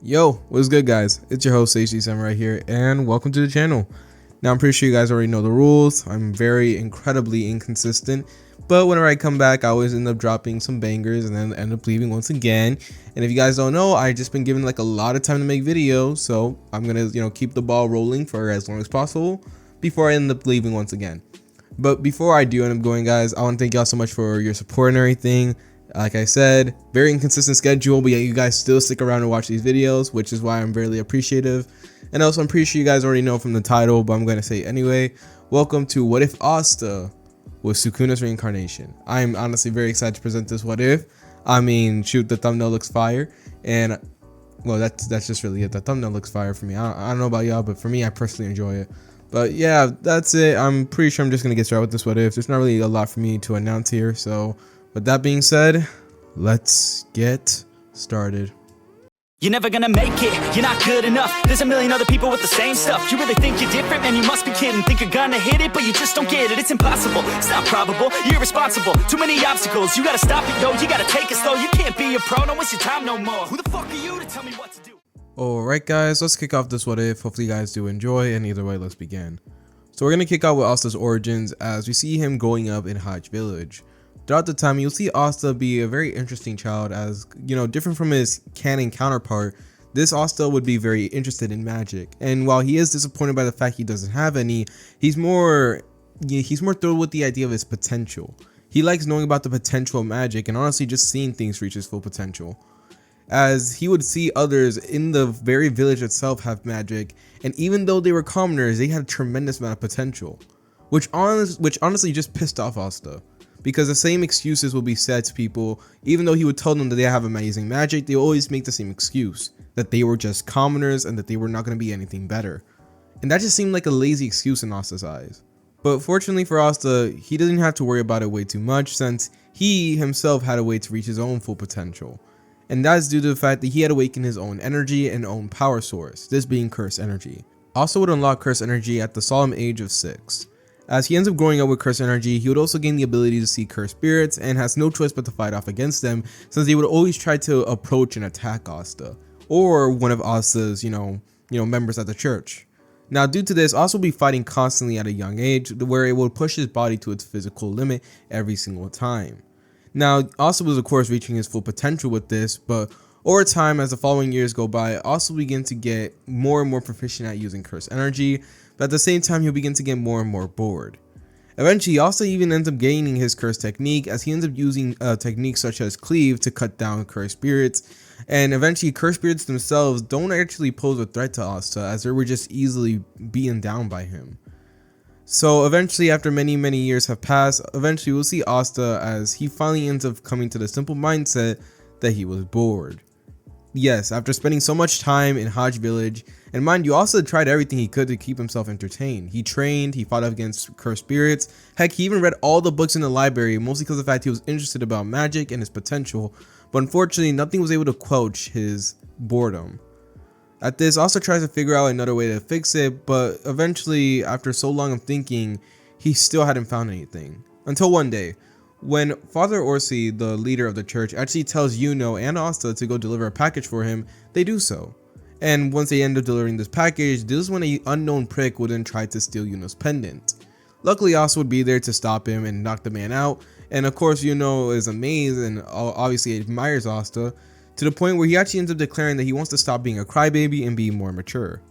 Yo, what's good guys? It's your host HD Samurai here and welcome to the channel. Now I'm pretty sure you guys already know the rules. I'm very incredibly inconsistent, but whenever I come back I always end up dropping some bangers and then end up leaving once again. And if you guys don't know, I've just been given like a lot of time to make videos, so I'm gonna keep the ball rolling for as long as possible before I end up leaving once again. But before I do end up going, guys, I want to thank y'all so much for your support and everything. Like I said, very inconsistent schedule, but yet you guys still stick around and watch these videos, which is why I'm very appreciative. And also, I'm pretty sure you guys already know from the title, but I'm going to say it anyway. Welcome to What If Asta was Sukuna's Reincarnation. I'm honestly very excited to present this What If. I mean, shoot, the thumbnail looks fire. And, well, that's just really it. The thumbnail looks fire for me. I don't know about y'all, but for me, I personally enjoy it. But yeah, that's it. I'm pretty sure I'm just going to get started with this What If. There's not really a lot for me to announce here, so with that being said, let's get started. You're never gonna make it, you're not good enough. There's a million other people with the same stuff. You really think you're different, man, you must be kidding. Think you're gonna hit it, but you just don't get it. It's impossible, it's not probable, you're irresponsible. Too many obstacles, you gotta stop it, yo. You gotta take it slow, you can't be a pro, don't waste your time no more. Who the fuck are you to tell me what to do? Alright guys, let's kick off this What If. Hopefully you guys do enjoy, and either way, let's begin. So we're gonna kick out with Asta's origins as we see him growing up in Hajj village. Throughout the time, you'll see Asta be a very interesting child as, different from his canon counterpart. This Asta would be very interested in magic, and while he is disappointed by the fact he doesn't have any, he's more thrilled with the idea of his potential. He likes knowing about the potential of magic and honestly just seeing things reach its full potential, as he would see others in the very village itself have magic, and even though they were commoners, they had a tremendous amount of potential, which honestly just pissed off Asta. Because the same excuses will be said to people, even though he would tell them that they have amazing magic, they always make the same excuse, that they were just commoners and that they were not going to be anything better. And that just seemed like a lazy excuse in Asta's eyes. But fortunately for Asta, he didn't have to worry about it way too much, since he himself had a way to reach his own full potential. And that is due to the fact that he had awakened his own energy and own power source, this being curse energy. Asta would unlock curse energy at the solemn age of 6. As he ends up growing up with curse energy, he would also gain the ability to see cursed spirits and has no choice but to fight off against them, since they would always try to approach and attack Asta, or one of Asta's, members at the church. Now, due to this, Asta will be fighting constantly at a young age, where it will push his body to its physical limit every single time. Now, Asta was of course reaching his full potential with this, but over time, as the following years go by, Asta will begin to get more and more proficient at using curse energy, but at the same time he'll begin to get more and more bored. Eventually, Asta even ends up gaining his curse technique, as he ends up using techniques such as cleave to cut down cursed spirits, and eventually cursed spirits themselves don't actually pose a threat to Asta, as they were just easily beaten down by him. So eventually, after many years have passed, eventually we'll see Asta as he finally ends up coming to the simple mindset that he was bored. Yes, after spending so much time in Hajj village, and mind you, Asta tried everything he could to keep himself entertained. He trained, he fought up against cursed spirits, heck, he even read all the books in the library, mostly because of the fact he was interested about magic and his potential, but unfortunately nothing was able to quench his boredom. At this, Asta tries to figure out another way to fix it, but eventually, after so long of thinking, he still hadn't found anything. Until one day, when Father Orsi, the leader of the church, actually tells Yuno and Asta to go deliver a package for him, they do so. And once they end up delivering this package, this is when an unknown prick would then try to steal Yuno's pendant. Luckily, Asta would be there to stop him and knock the man out, and of course Yuno is amazed and obviously admires Asta, to the point where he actually ends up declaring that he wants to stop being a crybaby and be more mature.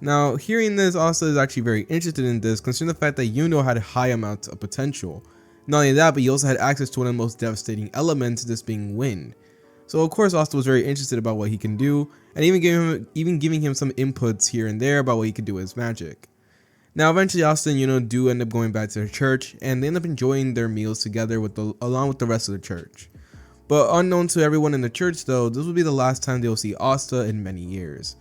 Now, hearing this, Asta is actually very interested in this, considering the fact that Yuno had high amounts of potential. Not only that, but he also had access to one of the most devastating elements, this being wind. So of course Asta was very interested about what he can do, and even giving him some inputs here and there about what he could do with his magic. Now eventually Asta and Yuno do end up going back to their church, and they end up enjoying their meals together along with the rest of the church. But unknown to everyone in the church though, this will be the last time they will see Asta in many years,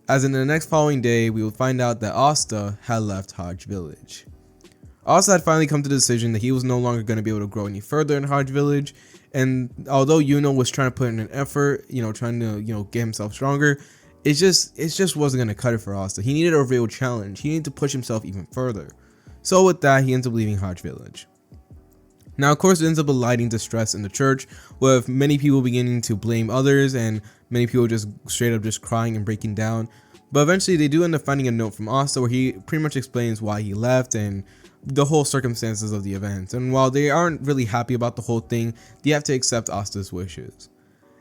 as in the next following day we will find out that Asta had left Hajj village. Asta had finally come to the decision that he was no longer going to be able to grow any further in Hajj village, and although Yuno was trying to put in an effort, trying to get himself stronger, it just wasn't going to cut it for Asta. He needed a real challenge. He needed to push himself even further. So with that, he ends up leaving Hajj village. Now, of course, it ends up alighting distress in the church, with many people beginning to blame others and many people just straight up just crying and breaking down. But eventually they do end up finding a note from Asta where he pretty much explains why he left and the whole circumstances of the event. And while they aren't really happy about the whole thing, they have to accept Asta's wishes.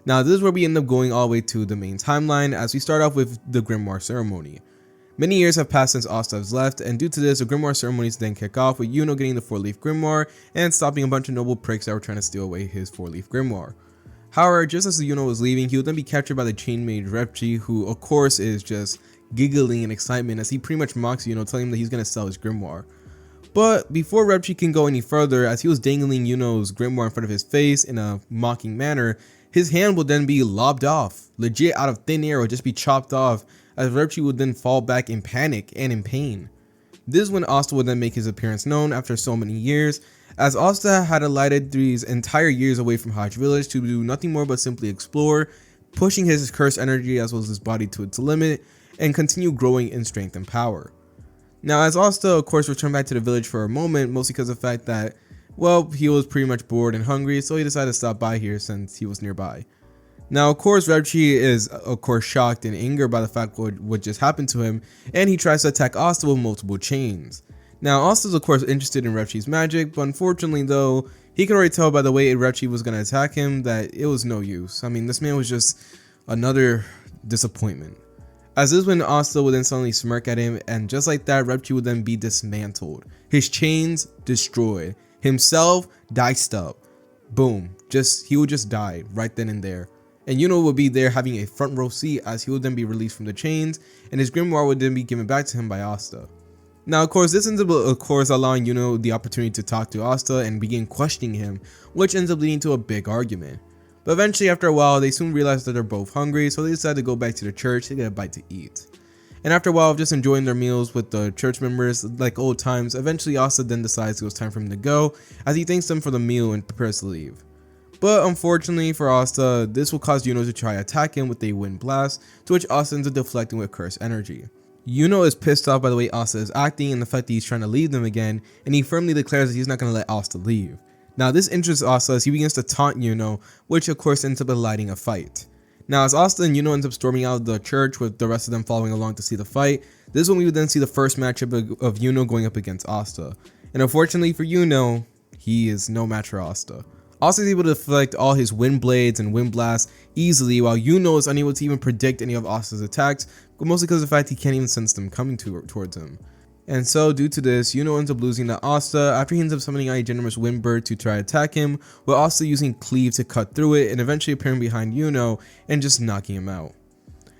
Now this is where we end up going all the way to the main timeline, as we start off with the Grimoire ceremony. Many years have passed since Asta has left, and due to this, the Grimoire ceremonies then kick off with Yuno getting the 4-leaf Grimoire and stopping a bunch of noble pricks that were trying to steal away his 4-leaf Grimoire. However, just as Yuno was leaving, he would then be captured by the chain mage Repchi, who of course is just giggling in excitement as he pretty much mocks Yuno, telling him that he's going to sell his Grimoire. But before Repchi can go any further, as he was dangling Yuno's Grimoire in front of his face in a mocking manner, his hand would then be lobbed off, legit out of thin air, or just be chopped off, as Repchi would then fall back in panic and in pain. This is when Asta would then make his appearance known after so many years, as Asta had alighted these entire years away from Hajj Village to do nothing more but simply explore, pushing his cursed energy as well as his body to its limit, and continue growing in strength and power. Now, as Asta of course returned back to the village for a moment, mostly because of the fact that, well, he was pretty much bored and hungry, so he decided to stop by here since he was nearby. Now, of course, Repchi is of course shocked and angered by the fact what just happened to him, and he tries to attack Asta with multiple chains. Now, Asta's of course interested in Repchi's magic, but unfortunately though, he could already tell by the way Repchi was going to attack him that it was no use. I mean, this man was just another disappointment. As this is when Asta would then suddenly smirk at him, and just like that, Repchi would then be dismantled. His chains destroyed. Himself diced up. Boom. He would just die right then and there. And Yuno would be there having a front row seat as he would then be released from the chains, and his Grimoire would then be given back to him by Asta. Now, of course, this ends up allowing Yuno the opportunity to talk to Asta and begin questioning him, which ends up leading to a big argument. But eventually, after a while, they soon realize that they're both hungry, so they decide to go back to the church to get a bite to eat. And after a while of just enjoying their meals with the church members like old times, eventually Asta then decides it was time for him to go, as he thanks them for the meal and prepares to leave. But unfortunately for Asta, this will cause Yuno to try to attack him with a wind blast, to which Asta ends up deflecting with cursed energy. Yuno is pissed off by the way Asta is acting and the fact that he's trying to leave them again, and he firmly declares that he's not going to let Asta leave. Now this interests Asta as he begins to taunt Yuno, which of course ends up lighting a fight. Now as Asta and Yuno ends up storming out of the church with the rest of them following along to see the fight, this is when we would then see the first matchup of Yuno going up against Asta. And unfortunately for Yuno, he is no match for Asta. Asta is able to deflect all his wind blades and wind blasts easily, while Yuno is unable to even predict any of Asta's attacks, but mostly because of the fact he can't even sense them coming towards him. And so due to this, Yuno ends up losing to Asta after he ends up summoning a generous wind bird to try to attack him, with Asta using cleave to cut through it and eventually appearing behind Yuno and just knocking him out.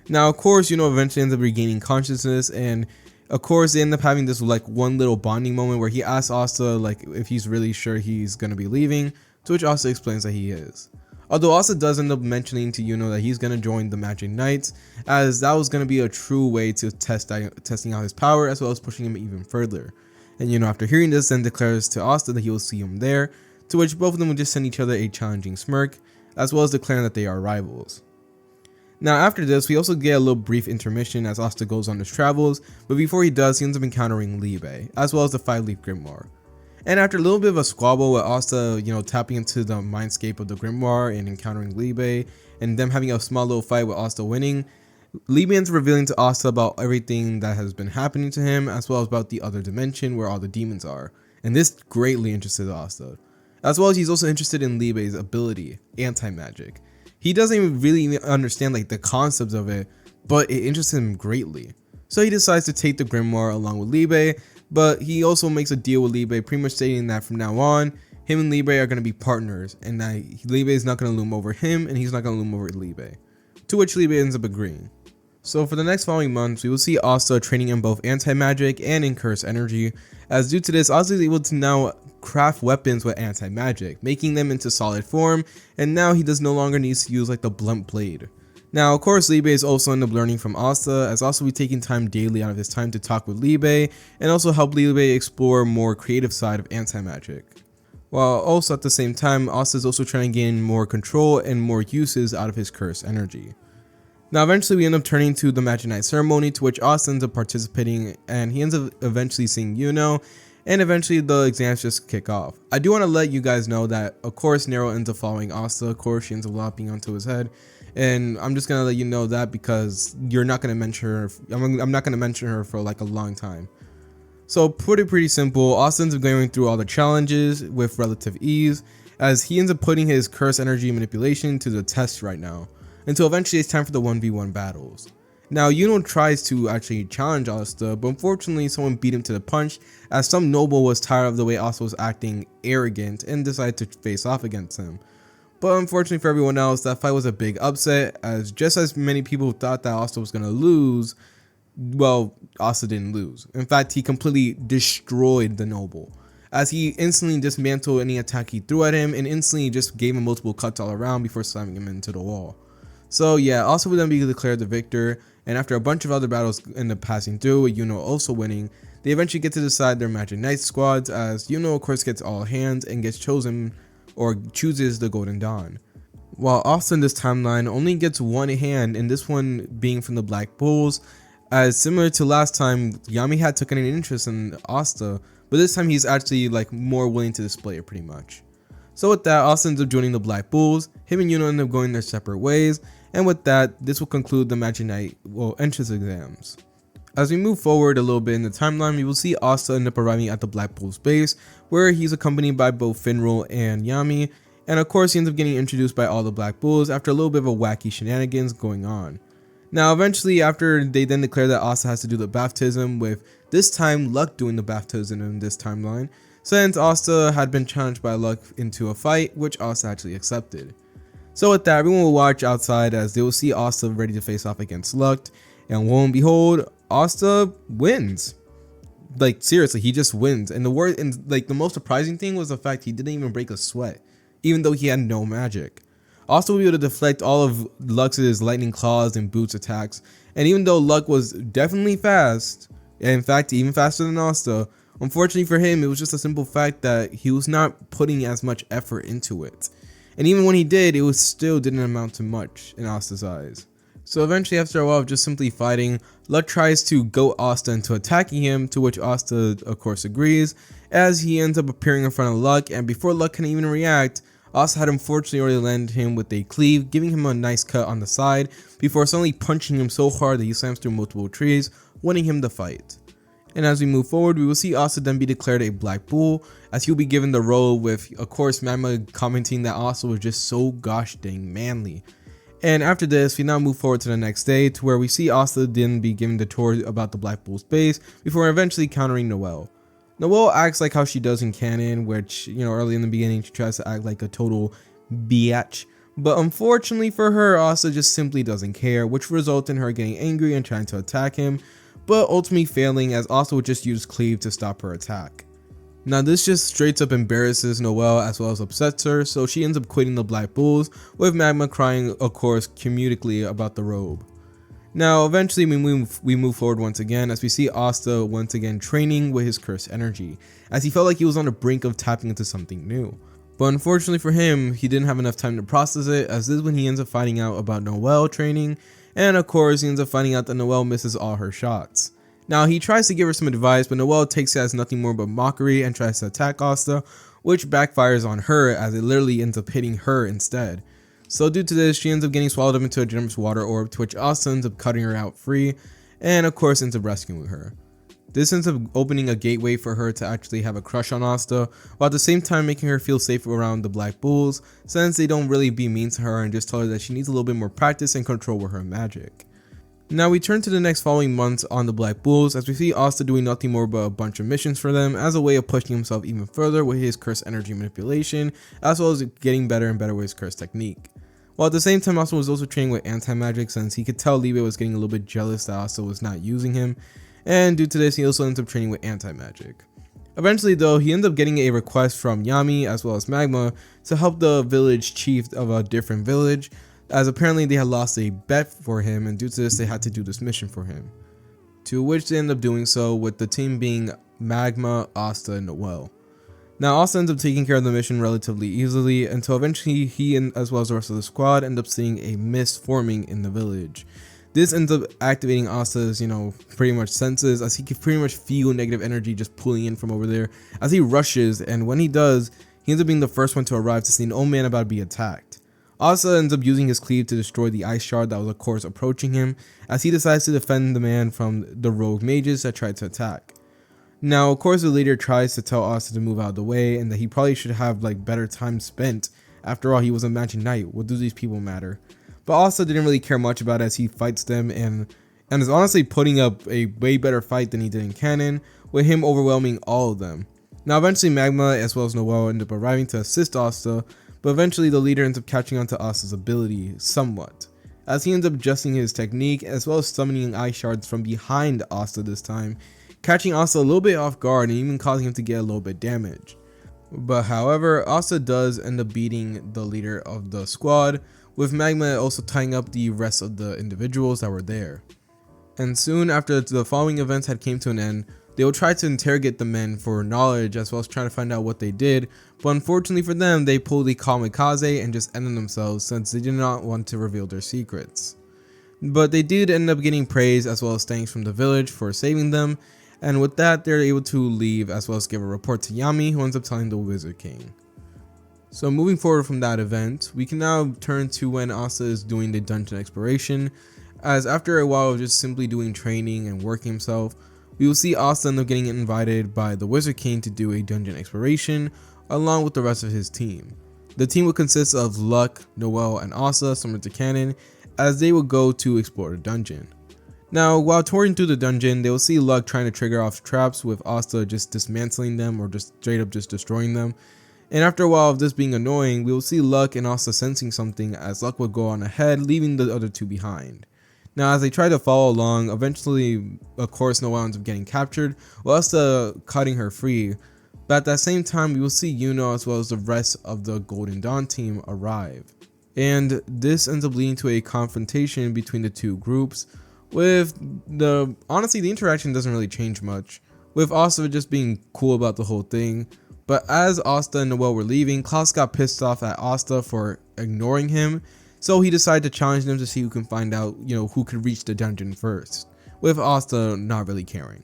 Now of course Yuno eventually ends up regaining consciousness, and of course they end up having this like one little bonding moment where he asks Asta like if he's really sure he's gonna be leaving, to which Asta explains that he is. Although Asta does end up mentioning to Yuno that he's going to join the Magic Knights, as that was going to be a true way to testing out his power as well as pushing him even further. And Yuno, after hearing this, then declares to Asta that he will see him there, to which both of them will just send each other a challenging smirk, as well as declaring that they are rivals. Now after this, we also get a little brief intermission as Asta goes on his travels, but before he does, he ends up encountering Libe, as well as the 5-leaf Grimoire. And after a little bit of a squabble with Asta, tapping into the mindscape of the Grimoire and encountering Libe, and them having a small little fight with Asta winning, Libe ends up revealing to Asta about everything that has been happening to him, as well as about the other dimension where all the demons are. And this greatly interested Asta. As well as he's also interested in Libe's ability, anti-magic. He doesn't even really understand like the concepts of it, but it interests him greatly. So he decides to take the Grimoire along with Libe, but he also makes a deal with Libe, pretty much stating that from now on, him and Libe are going to be partners, and that Libe is not going to loom over him, and he's not going to loom over Libe. To which Libe ends up agreeing. So for the next following months, we will see Asta training in both anti-magic and in cursed energy, as due to this, Asta is able to now craft weapons with anti-magic, making them into solid form, and now he does no longer need to use like the blunt blade. Now, of course, Libe is also end up learning from Asta, as Asta will be taking time daily out of his time to talk with Libe, and also help Libe explore more creative side of anti-magic. While also at the same time, Asta is also trying to gain more control and more uses out of his cursed energy. Now, eventually we end up turning to the Magic Night ceremony, to which Asta ends up participating, and he ends up eventually seeing Yuno, and eventually the exams just kick off. I do want to let you guys know that, of course, Nero ends up following Asta. Of course, she ends up lopping onto his head. and I'm just gonna let you know that because you're not gonna mention her. I'm not gonna mention her for like a long time. So pretty simple. Asta ends up going through all the challenges with relative ease, as he ends up putting his curse energy manipulation to the test right now, until eventually it's time for the 1v1 battles. Now Yuno tries to actually challenge Asta, but unfortunately someone beat him to the punch, as some noble was tired of the way Asta was acting arrogant and decided to face off against him. But unfortunately for everyone else, that fight was a big upset, as just as many people thought that Asta was going to lose, well, Asta didn't lose. In fact, he completely destroyed the noble, as he instantly dismantled any attack he threw at him and instantly just gave him multiple cuts all around before slamming him into the wall. So yeah, Asta would then be declared the victor, and after a bunch of other battles end up passing through, with Yuno also winning, they eventually get to decide their Magic Knight squads, as Yuno of course gets all hands and gets chosen or chooses the Golden Dawn, while Asta in this timeline only gets one hand, and this one being from the Black Bulls, as similar to last time, Yami had taken an interest in Asta, but this time he's actually like more willing to display it pretty much. So with that, Asta ends up joining the Black Bulls, him and Yuno end up going their separate ways, and with that, this will conclude the Magic Knight entrance exams. As we move forward a little bit in the timeline, we will see Asta end up arriving at the Black Bulls base, where he's accompanied by both Finral and Yami, and of course he ends up getting introduced by all the Black Bulls after a little bit of a wacky shenanigans going on. Now eventually, after they then declare that Asta has to do the baptism, with this time Luck doing the baptism in this timeline, since Asta had been challenged by Luck into a fight, which Asta actually accepted. So with that, everyone will watch outside as they will see Asta ready to face off against Luck, and lo and behold, Asta wins. Like seriously, he just wins. And the most surprising thing was the fact he didn't even break a sweat, even though he had no magic. Asta will be able to deflect all of Lux's lightning claws and boots attacks, and even though Luck was definitely fast, and in fact even faster than Asta, unfortunately for him it was just a simple fact that he was not putting as much effort into it. And even when he did, it was still didn't amount to much in Asta's eyes. So eventually, after a while of just simply fighting, Luck tries to goat Asta into attacking him, to which Asta of course agrees, as he ends up appearing in front of Luck, and before Luck can even react, Asta had unfortunately already landed him with a cleave, giving him a nice cut on the side, before suddenly punching him so hard that he slams through multiple trees, winning him the fight. And as we move forward, we will see Asta then be declared a Black Bull, as he'll be given the role, with of course Magma commenting that Asta was just so gosh dang manly. And after this, we now move forward to the next day, to where we see Asta then be given the tour about the Black Bull's base, before eventually countering Noel. Noel acts like how she does in canon, which, you know, early in the beginning she tries to act like a total biatch, but unfortunately for her, Asta just simply doesn't care, which results in her getting angry and trying to attack him, but ultimately failing, as Asta would just use cleave to stop her attack. Now this just straight up embarrasses Noel as well as upsets her, so she ends up quitting the Black Bulls, with Magma crying of course comedically about the robe. Now eventually we move forward once again, as we see Asta once again training with his cursed energy, as he felt like he was on the brink of tapping into something new. But unfortunately for him, he didn't have enough time to process it, as this is when he ends up finding out about Noel training, and of course he ends up finding out that Noel misses all her shots. Now he tries to give her some advice, but Noel takes it as nothing more but mockery and tries to attack Asta, which backfires on her as it literally ends up hitting her instead. So due to this, she ends up getting swallowed up into a generous water orb, to which Asta ends up cutting her out free, and of course ends up rescuing her. This ends up opening a gateway for her to actually have a crush on Asta, while at the same time making her feel safe around the Black Bulls, since they don't really be mean to her and just tell her that she needs a little bit more practice and control with her magic. Now we turn to the next following months on the Black Bulls, as we see Asta doing nothing more but a bunch of missions for them as a way of pushing himself even further with his cursed energy manipulation, as well as getting better and better with his cursed technique. While at the same time Asta was also training with anti-magic, since he could tell Liebe was getting a little bit jealous that Asta was not using him, and due to this he also ends up training with anti-magic. Eventually though, he ends up getting a request from Yami as well as Magma to help the village chief of a different village, as apparently they had lost a bet for him, and due to this they had to do this mission for him. To which they end up doing so, with the team being Magma, Asta, and Noel. Now Asta ends up taking care of the mission relatively easily, until eventually he and as well as the rest of the squad end up seeing a mist forming in the village. This ends up activating Asta's, pretty much senses, as he can pretty much feel negative energy just pulling in from over there as he rushes, and when he does, he ends up being the first one to arrive to see an old man about to be attacked. Asta ends up using his cleave to destroy the ice shard that was of course approaching him, as he decides to defend the man from the rogue mages that tried to attack. Now of course the leader tries to tell Asta to move out of the way and that he probably should have like better time spent. After all, he was a magic knight. What do these people matter? But Asta didn't really care much about it as he fights them and is honestly putting up a way better fight than he did in canon, with him overwhelming all of them. Now eventually Magma as well as Noel end up arriving to assist Asta, but eventually the leader ends up catching on to Asta's ability somewhat, as he ends up adjusting his technique as well as summoning ice shards from behind Asta this time, catching Asta a little bit off guard and even causing him to get a little bit damaged. But however, Asta does end up beating the leader of the squad, with Magma also tying up the rest of the individuals that were there. And soon after the following events had came to an end, they will try to interrogate the men for knowledge as well as trying to find out what they did, but unfortunately for them, they pulled the kamikaze and just ended themselves since they did not want to reveal their secrets. But they did end up getting praise as well as thanks from the village for saving them, and with that they're able to leave as well as give a report to Yami, who ends up telling the Wizard King. So moving forward from that event, we can now turn to when Asta is doing the dungeon exploration, as after a while of just simply doing training and working himself, we will see Asta end up getting invited by the Wizard King to do a dungeon exploration along with the rest of his team. The team will consist of Luck, Noel, and Asta, similar to canon, as they will go to explore the dungeon. Now while touring through the dungeon, they will see Luck trying to trigger off traps, with Asta just dismantling them or just straight up just destroying them. And after a while of this being annoying, we will see Luck and Asta sensing something, as Luck will go on ahead, leaving the other two behind. Now as they try to follow along, eventually of course Noel ends up getting captured, while Asta cutting her free. But at that same time, we will see Yuno as well as the rest of the Golden Dawn team arrive. And this ends up leading to a confrontation between the two groups, with honestly the interaction doesn't really change much, with Asta just being cool about the whole thing. But as Asta and Noel were leaving, Klaus got pissed off at Asta for ignoring him, so he decided to challenge them to see who can find out, who could reach the dungeon first, with Asta not really caring.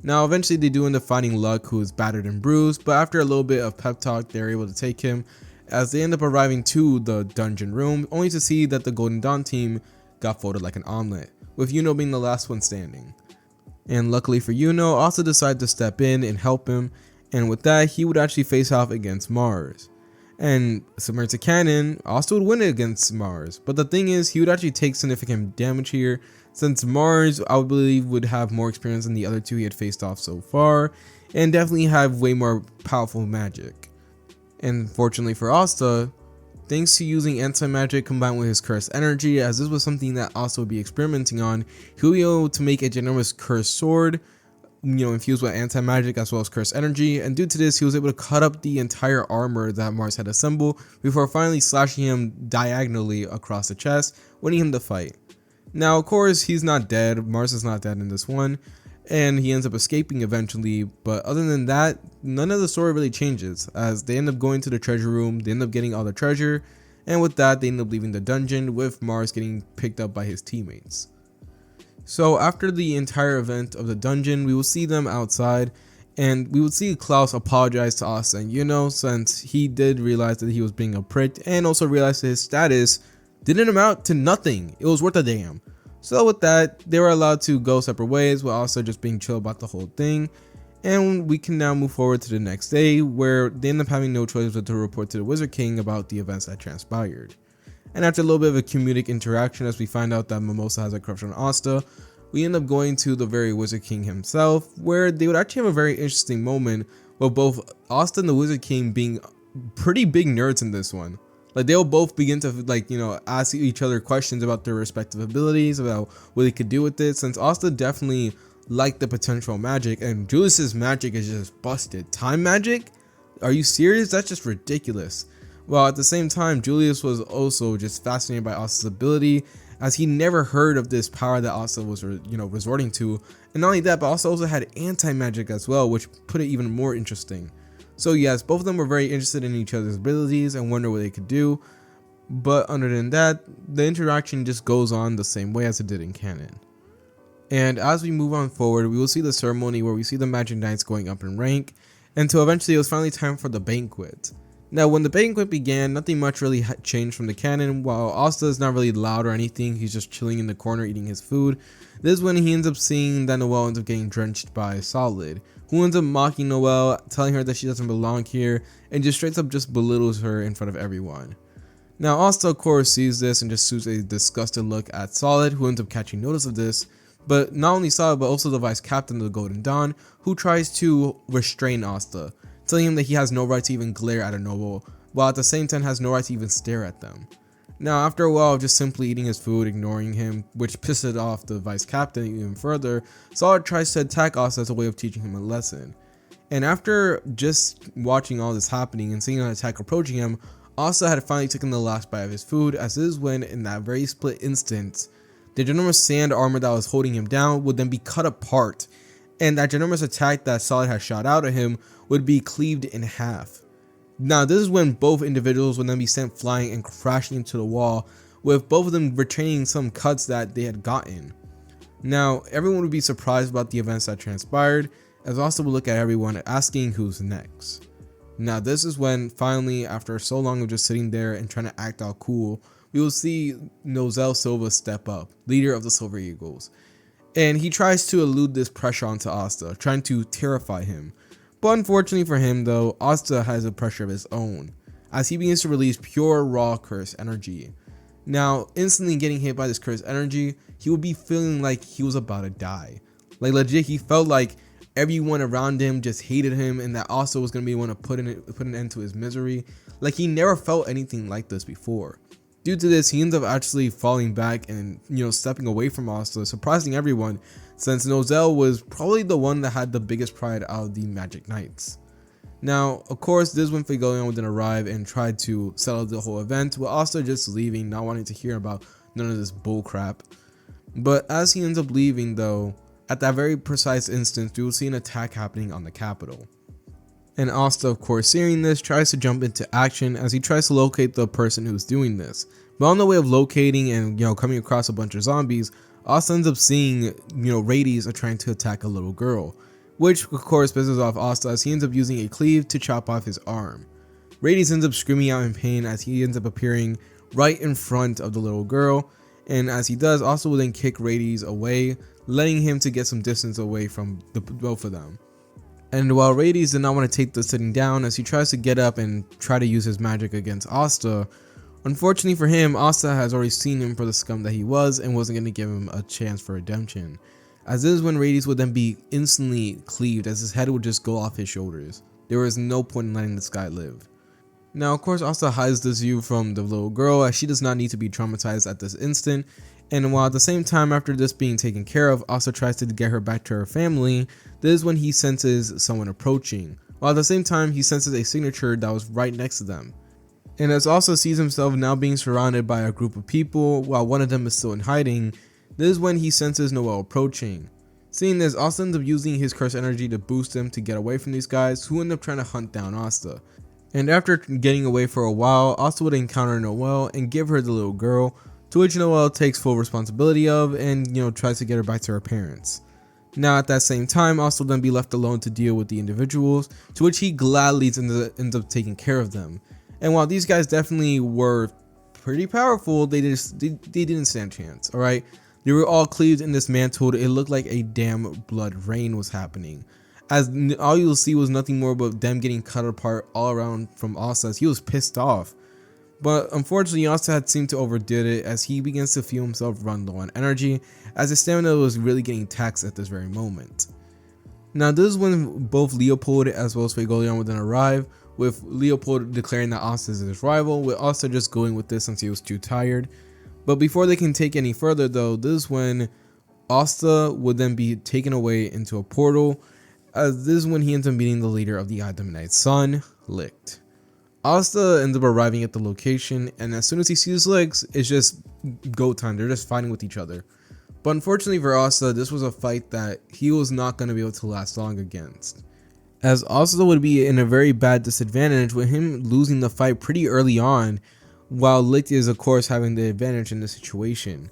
Now eventually they do end up finding Luck, who is battered and bruised, but after a little bit of pep talk, they're able to take him, as they end up arriving to the dungeon room, only to see that the Golden Dawn team got folded like an omelet, with Yuno being the last one standing. And luckily for Yuno, Asta decided to step in and help him, and with that he would actually face off against Mars. And similar to canon, Asta would win against Mars, but the thing is, he would actually take significant damage here, since Mars I would believe would have more experience than the other two he had faced off so far, and definitely have way more powerful magic. And fortunately for Asta, thanks to using anti-magic combined with his cursed energy, as this was something that Asta would be experimenting on, he would be able to make a ginormous cursed sword, infused with anti-magic as well as cursed energy, and due to this he was able to cut up the entire armor that Mars had assembled before finally slashing him diagonally across the chest, winning him the fight. Now of course he's not dead, Mars is not dead in this one, and he ends up escaping eventually, but other than that, none of the story really changes, as they end up going to the treasure room, they end up getting all the treasure, and with that they end up leaving the dungeon, with Mars getting picked up by his teammates. So after the entire event of the dungeon, we will see them outside, and we would see Klaus apologize to Asta and Yuno, since he did realize that he was being a prick, and also realized that his status didn't amount to nothing, it was worth a damn. So with that, they were allowed to go separate ways, with Asta just being chill about the whole thing. And we can now move forward to the next day, where they end up having no choice but to report to the Wizard King about the events that transpired. And after a little bit of a comedic interaction, as we find out that Mimosa has a crush on Asta, we end up going to the very Wizard King himself, where they would actually have a very interesting moment with both Asta and the Wizard King being pretty big nerds in this one. Like they'll both begin to ask each other questions about their respective abilities, about what they could do with it, since Asta definitely liked the potential magic, and Julius's magic is just busted. Time magic? Are you serious? That's just ridiculous. While at the same time, Julius was also just fascinated by Asta's ability, as he never heard of this power that Asta was resorting to, and not only that, but Asta also had anti-magic as well, which put it even more interesting. So yes, both of them were very interested in each other's abilities and wonder what they could do, but other than that, the interaction just goes on the same way as it did in canon. And as we move on forward, we will see the ceremony where we see the Magic Knights going up in rank, until eventually it was finally time for the banquet. Now, when the banquet began, nothing much really changed from the canon. While Asta is not really loud or anything, he's just chilling in the corner eating his food. This is when he ends up seeing that Noel ends up getting drenched by Solid, who ends up mocking Noel, telling her that she doesn't belong here, and just straight up just belittles her in front of everyone. Now, Asta of course sees this and just shoots a disgusted look at Solid, who ends up catching notice of this. But not only Solid, but also the vice captain of the Golden Dawn, who tries to restrain Asta, telling him that he has no right to even glare at a noble, while at the same time has no right to even stare at them. Now, after a while of just simply eating his food, ignoring him, which pisses off the vice captain even further, Solid tries to attack Asta as a way of teaching him a lesson. And after just watching all this happening and seeing an attack approaching him, Asta had finally taken the last bite of his food, as this is when, in that very split instant, the ginormous sand armor that was holding him down would then be cut apart, and that ginormous attack that Solid had shot out at him would be cleaved in half. Now, this is when both individuals would then be sent flying and crashing into the wall, with both of them retaining some cuts that they had gotten. Now, everyone would be surprised about the events that transpired, as Asta would look at everyone asking who's next. Now, this is when finally, after so long of just sitting there and trying to act all cool, we will see Noel Silva step up, leader of the Silver Eagles. And he tries to elude this pressure onto Asta, trying to terrify him. But unfortunately for him though, Asta has a pressure of his own, as he begins to release pure raw curse energy. Now, instantly getting hit by this curse energy, he would be feeling like he was about to die. Like legit, he felt like everyone around him just hated him, and that Asta was going to be the one to put an end to his misery. Like he never felt anything like this before. Due to this, he ends up actually falling back and, stepping away from Asta, surprising everyone, since Noel was probably the one that had the biggest pride out of the Magic Knights. Now, of course, this is when Figolion would then arrive and try to settle the whole event, with Asta just leaving, not wanting to hear about none of this bullcrap. But as he ends up leaving though, at that very precise instance, we will see an attack happening on the capital. And Asta, of course, seeing this, tries to jump into action as he tries to locate the person who's doing this. But on the way of locating and, coming across a bunch of zombies, Asta ends up seeing, Rades are trying to attack a little girl, which of course pisses off Asta as he ends up using a cleave to chop off his arm. Rades ends up screaming out in pain as he ends up appearing right in front of the little girl, and as he does, Asta will then kick Rades away, letting him to get some distance away from both of them. And while Rades did not want to take the sitting down, as he tries to get up and try to use his magic against Asta, unfortunately for him, Asta has already seen him for the scum that he was and wasn't going to give him a chance for redemption. As this is when Rades would then be instantly cleaved, as his head would just go off his shoulders. There was no point in letting this guy live. Now, of course, Asta hides this view from the little girl, as she does not need to be traumatized at this instant. And while at the same time, after this being taken care of, Asta tries to get her back to her family, this is when he senses someone approaching, while at the same time he senses a signature that was right next to them. And as Asta sees himself now being surrounded by a group of people while one of them is still in hiding, this is when he senses Noel approaching. Seeing this, Asta ends up using his curse energy to boost him to get away from these guys, who end up trying to hunt down Asta. And after getting away for a while, Asta would encounter Noel and give her the little girl, to which Noel takes full responsibility of and, tries to get her back to her parents. Now at that same time, Asta will then be left alone to deal with the individuals, to which he gladly ends up taking care of them. And while these guys definitely were pretty powerful, they didn't stand a chance, alright? They were all cleaved in this mantle. It looked like a damn blood rain was happening, as all you'll see was nothing more but them getting cut apart all around from Asta, as he was pissed off. But unfortunately, Asta had seemed to overdid it, as he begins to feel himself run low on energy, as his stamina was really getting taxed at this very moment. Now this is when both Leopold as well as Figolion would then arrive, with Leopold declaring that Asta is his rival, with Asta just going with this since he was too tired. But before they can take any further though, this is when Asta would then be taken away into a portal, as this is when he ends up meeting the leader of the Adam Knight's son, Licht. Asta ends up arriving at the location, and as soon as he sees Licht, it's just go time. They're just fighting with each other. But unfortunately for Asta, this was a fight that he was not going to be able to last long against, as Asta would be in a very bad disadvantage with him losing the fight pretty early on, while Licht is of course having the advantage in the situation.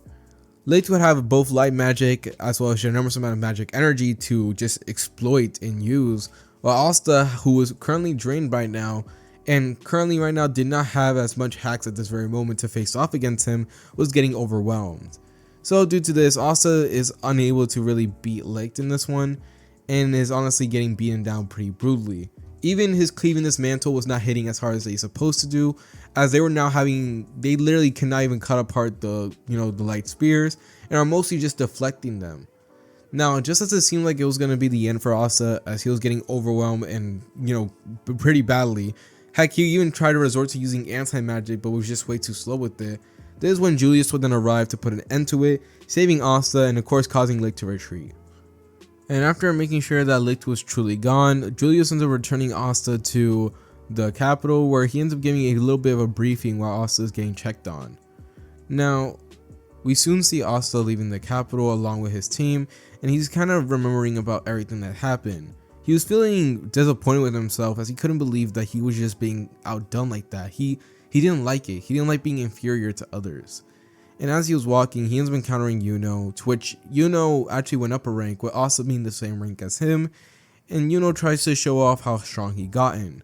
Licht would have both light magic as well as an enormous amount of magic energy to just exploit and use, while Asta, who was currently drained right now, and currently right now did not have as much hacks at this very moment to face off against him, was getting overwhelmed. So due to this, Asta is unable to really beat Licht in this one, and is honestly getting beaten down pretty brutally. Even his cleaving this mantle was not hitting as hard as they supposed to do, as they literally cannot even cut apart the light spears, and are mostly just deflecting them. Now, just as it seemed like it was going to be the end for Asta, as he was getting overwhelmed and pretty badly, heck, he even tried to resort to using anti-magic, but was just way too slow with it. This is when Julius would then arrive to put an end to it, saving Asta and of course causing Licht to retreat. And after making sure that Licht was truly gone, Julius ends up returning Asta to the capital, where he ends up giving a little bit of a briefing while Asta is getting checked on. Now, we soon see Asta leaving the capital along with his team, and he's kind of remembering about everything that happened. He was feeling disappointed with himself, as he couldn't believe that he was just being outdone like that. He didn't like it. He didn't like being inferior to others. And as he was walking, he ends up encountering Yuno, to which Yuno actually went up a rank, with Asta being the same rank as him, and Yuno tries to show off how strong he gotten.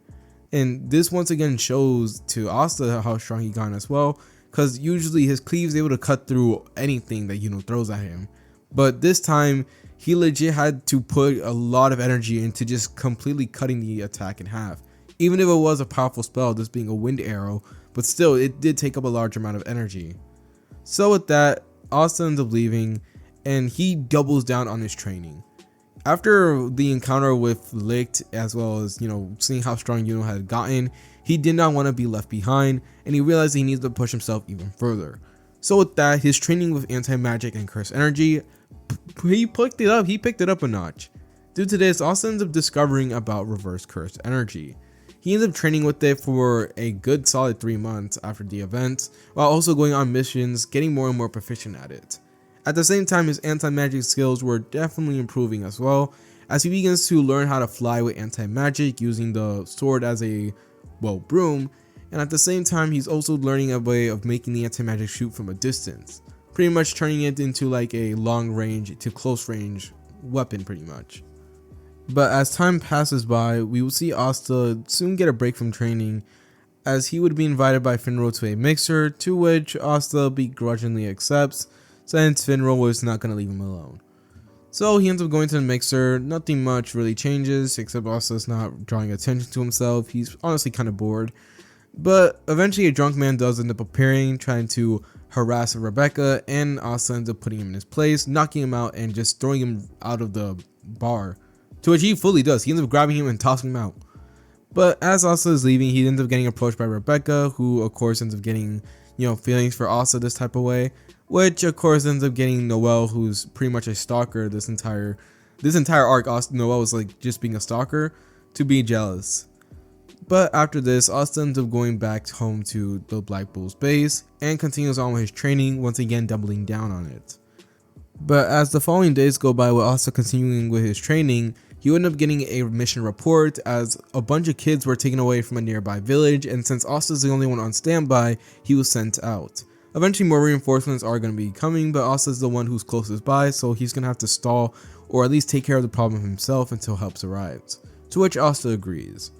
And this once again shows to Asta how strong he gotten as well, because usually his cleave is able to cut through anything that Yuno throws at him. But this time, he legit had to put a lot of energy into just completely cutting the attack in half. Even if it was a powerful spell, this being a wind arrow, but still, it did take up a large amount of energy. So with that, Asta ends up leaving, and he doubles down on his training. After the encounter with Licht, as well as seeing how strong Yuno had gotten, he did not want to be left behind, and he realized he needs to push himself even further. So with that, his training with anti-magic and curse energy, he picked it up a notch. Due to this, Asta ends up discovering about reverse curse energy. He ends up training with it for a good solid 3 months after the event, while also going on missions, getting more and more proficient at it. At the same time, his anti-magic skills were definitely improving as well, as he begins to learn how to fly with anti-magic using the sword as a, broom, and at the same time, he's also learning a way of making the anti-magic shoot from a distance, pretty much turning it into like a long range to close range weapon pretty much. But as time passes by, we will see Asta soon get a break from training, as he would be invited by Finral to a mixer, to which Asta begrudgingly accepts, since Finral was not going to leave him alone. So he ends up going to the mixer. Nothing much really changes, except Asta's not drawing attention to himself. He's honestly kind of bored. But eventually a drunk man does end up appearing, trying to harass Rebecca, and Asta ends up putting him in his place, knocking him out, and just throwing him out of the bar. To which he fully does. He ends up grabbing him and tossing him out. But as Asta is leaving, he ends up getting approached by Rebecca, who of course ends up getting, feelings for Asta this type of way. Which of course ends up getting Noel, who's pretty much a stalker this entire arc. Noel was like just being a stalker, to be jealous. But after this, Asta ends up going back home to the Black Bull's base and continues on with his training, once again doubling down on it. But as the following days go by with Asta continuing with his training, he would end up getting a mission report, as a bunch of kids were taken away from a nearby village, and since Asta's the only one on standby, he was sent out. Eventually more reinforcements are going to be coming, but Asta's the one who's closest by, so he's going to have to stall, or at least take care of the problem himself until help arrives. To which Asta agrees.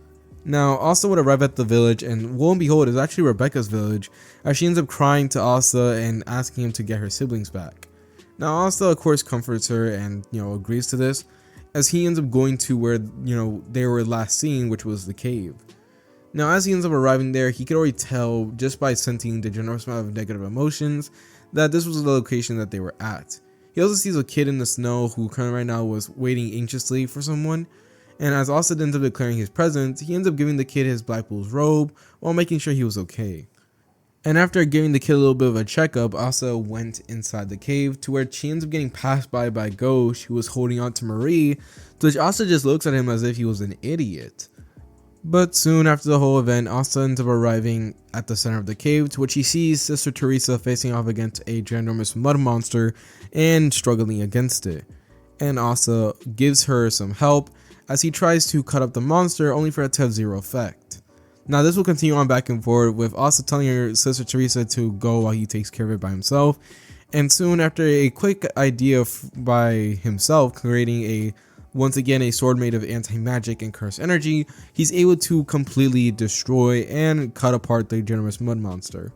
Now, Asta would arrive at the village, and lo and behold, it's actually Rebecca's village, as she ends up crying to Asta and asking him to get her siblings back. Now, Asta of course comforts her and, agrees to this, as he ends up going to where, they were last seen, which was the cave. Now, as he ends up arriving there, he could already tell, just by sensing the generous amount of negative emotions, that this was the location that they were at. He also sees a kid in the snow who currently right now was waiting anxiously for someone, and as Asta ends up declaring his presence, he ends up giving the kid his Black Bull's robe, while making sure he was okay. And after giving the kid a little bit of a checkup, Asta went inside the cave, to where she ends up getting passed by Ghosh, who was holding on to Marie, to which Asta just looks at him as if he was an idiot. But soon after the whole event, Asta ends up arriving at the center of the cave, to which he sees Sister Teresa facing off against a ginormous mud monster and struggling against it. And Asta gives her some help as he tries to cut up the monster, only for it to have zero effect. Now this will continue on back and forth, with Asta telling her Sister Teresa to go while he takes care of it by himself, and soon after a quick idea by himself, creating a once again a sword made of anti-magic and curse energy, he's able to completely destroy and cut apart the generous mud monster.